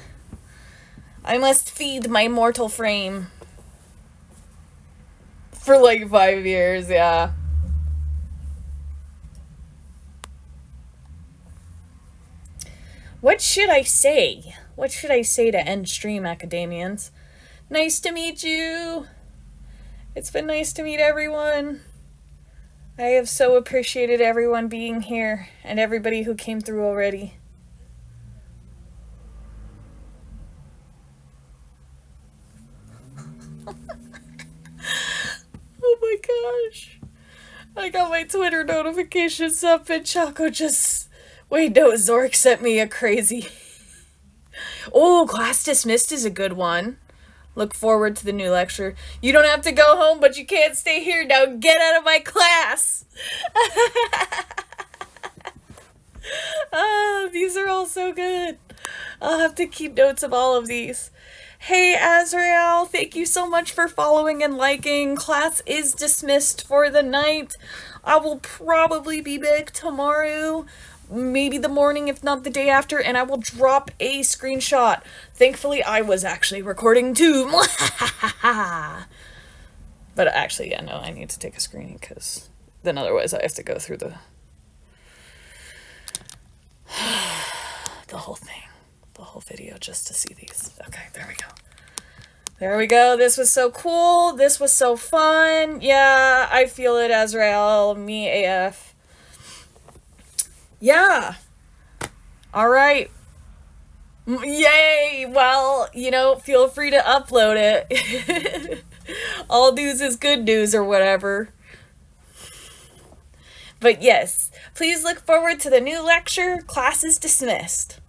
I must feed my mortal frame. For like 5 years, yeah. What should I say? What should I say to end stream, Academians? Nice to meet you. It's been nice to meet everyone. I have so appreciated everyone being here and everybody who came through already. gosh. I got my Twitter notifications up and Choco just... Wait, no, Zork sent me a crazy... Oh, class dismissed is a good one. Look forward to the new lecture. You don't have to go home, but you can't stay here. Now get out of my class. These are all so good. I'll have to keep notes of all of these. Hey, Azrael, thank you so much for following and liking. Class is dismissed for the night. I will probably be back tomorrow, maybe the morning, if not the day after, and I will drop a screenshot. Thankfully, I was actually recording too. But actually, yeah, no, I need to take a screening because then otherwise I have to go through the whole thing, the whole video just to see these. Okay, there we go. There we go. This was so cool. This was so fun. Yeah, I feel it, Azrael. Me AF. Yeah. All right. Yay. Well, feel free to upload it. All news is good news or whatever. But yes, please look forward to the new lecture. Class is dismissed.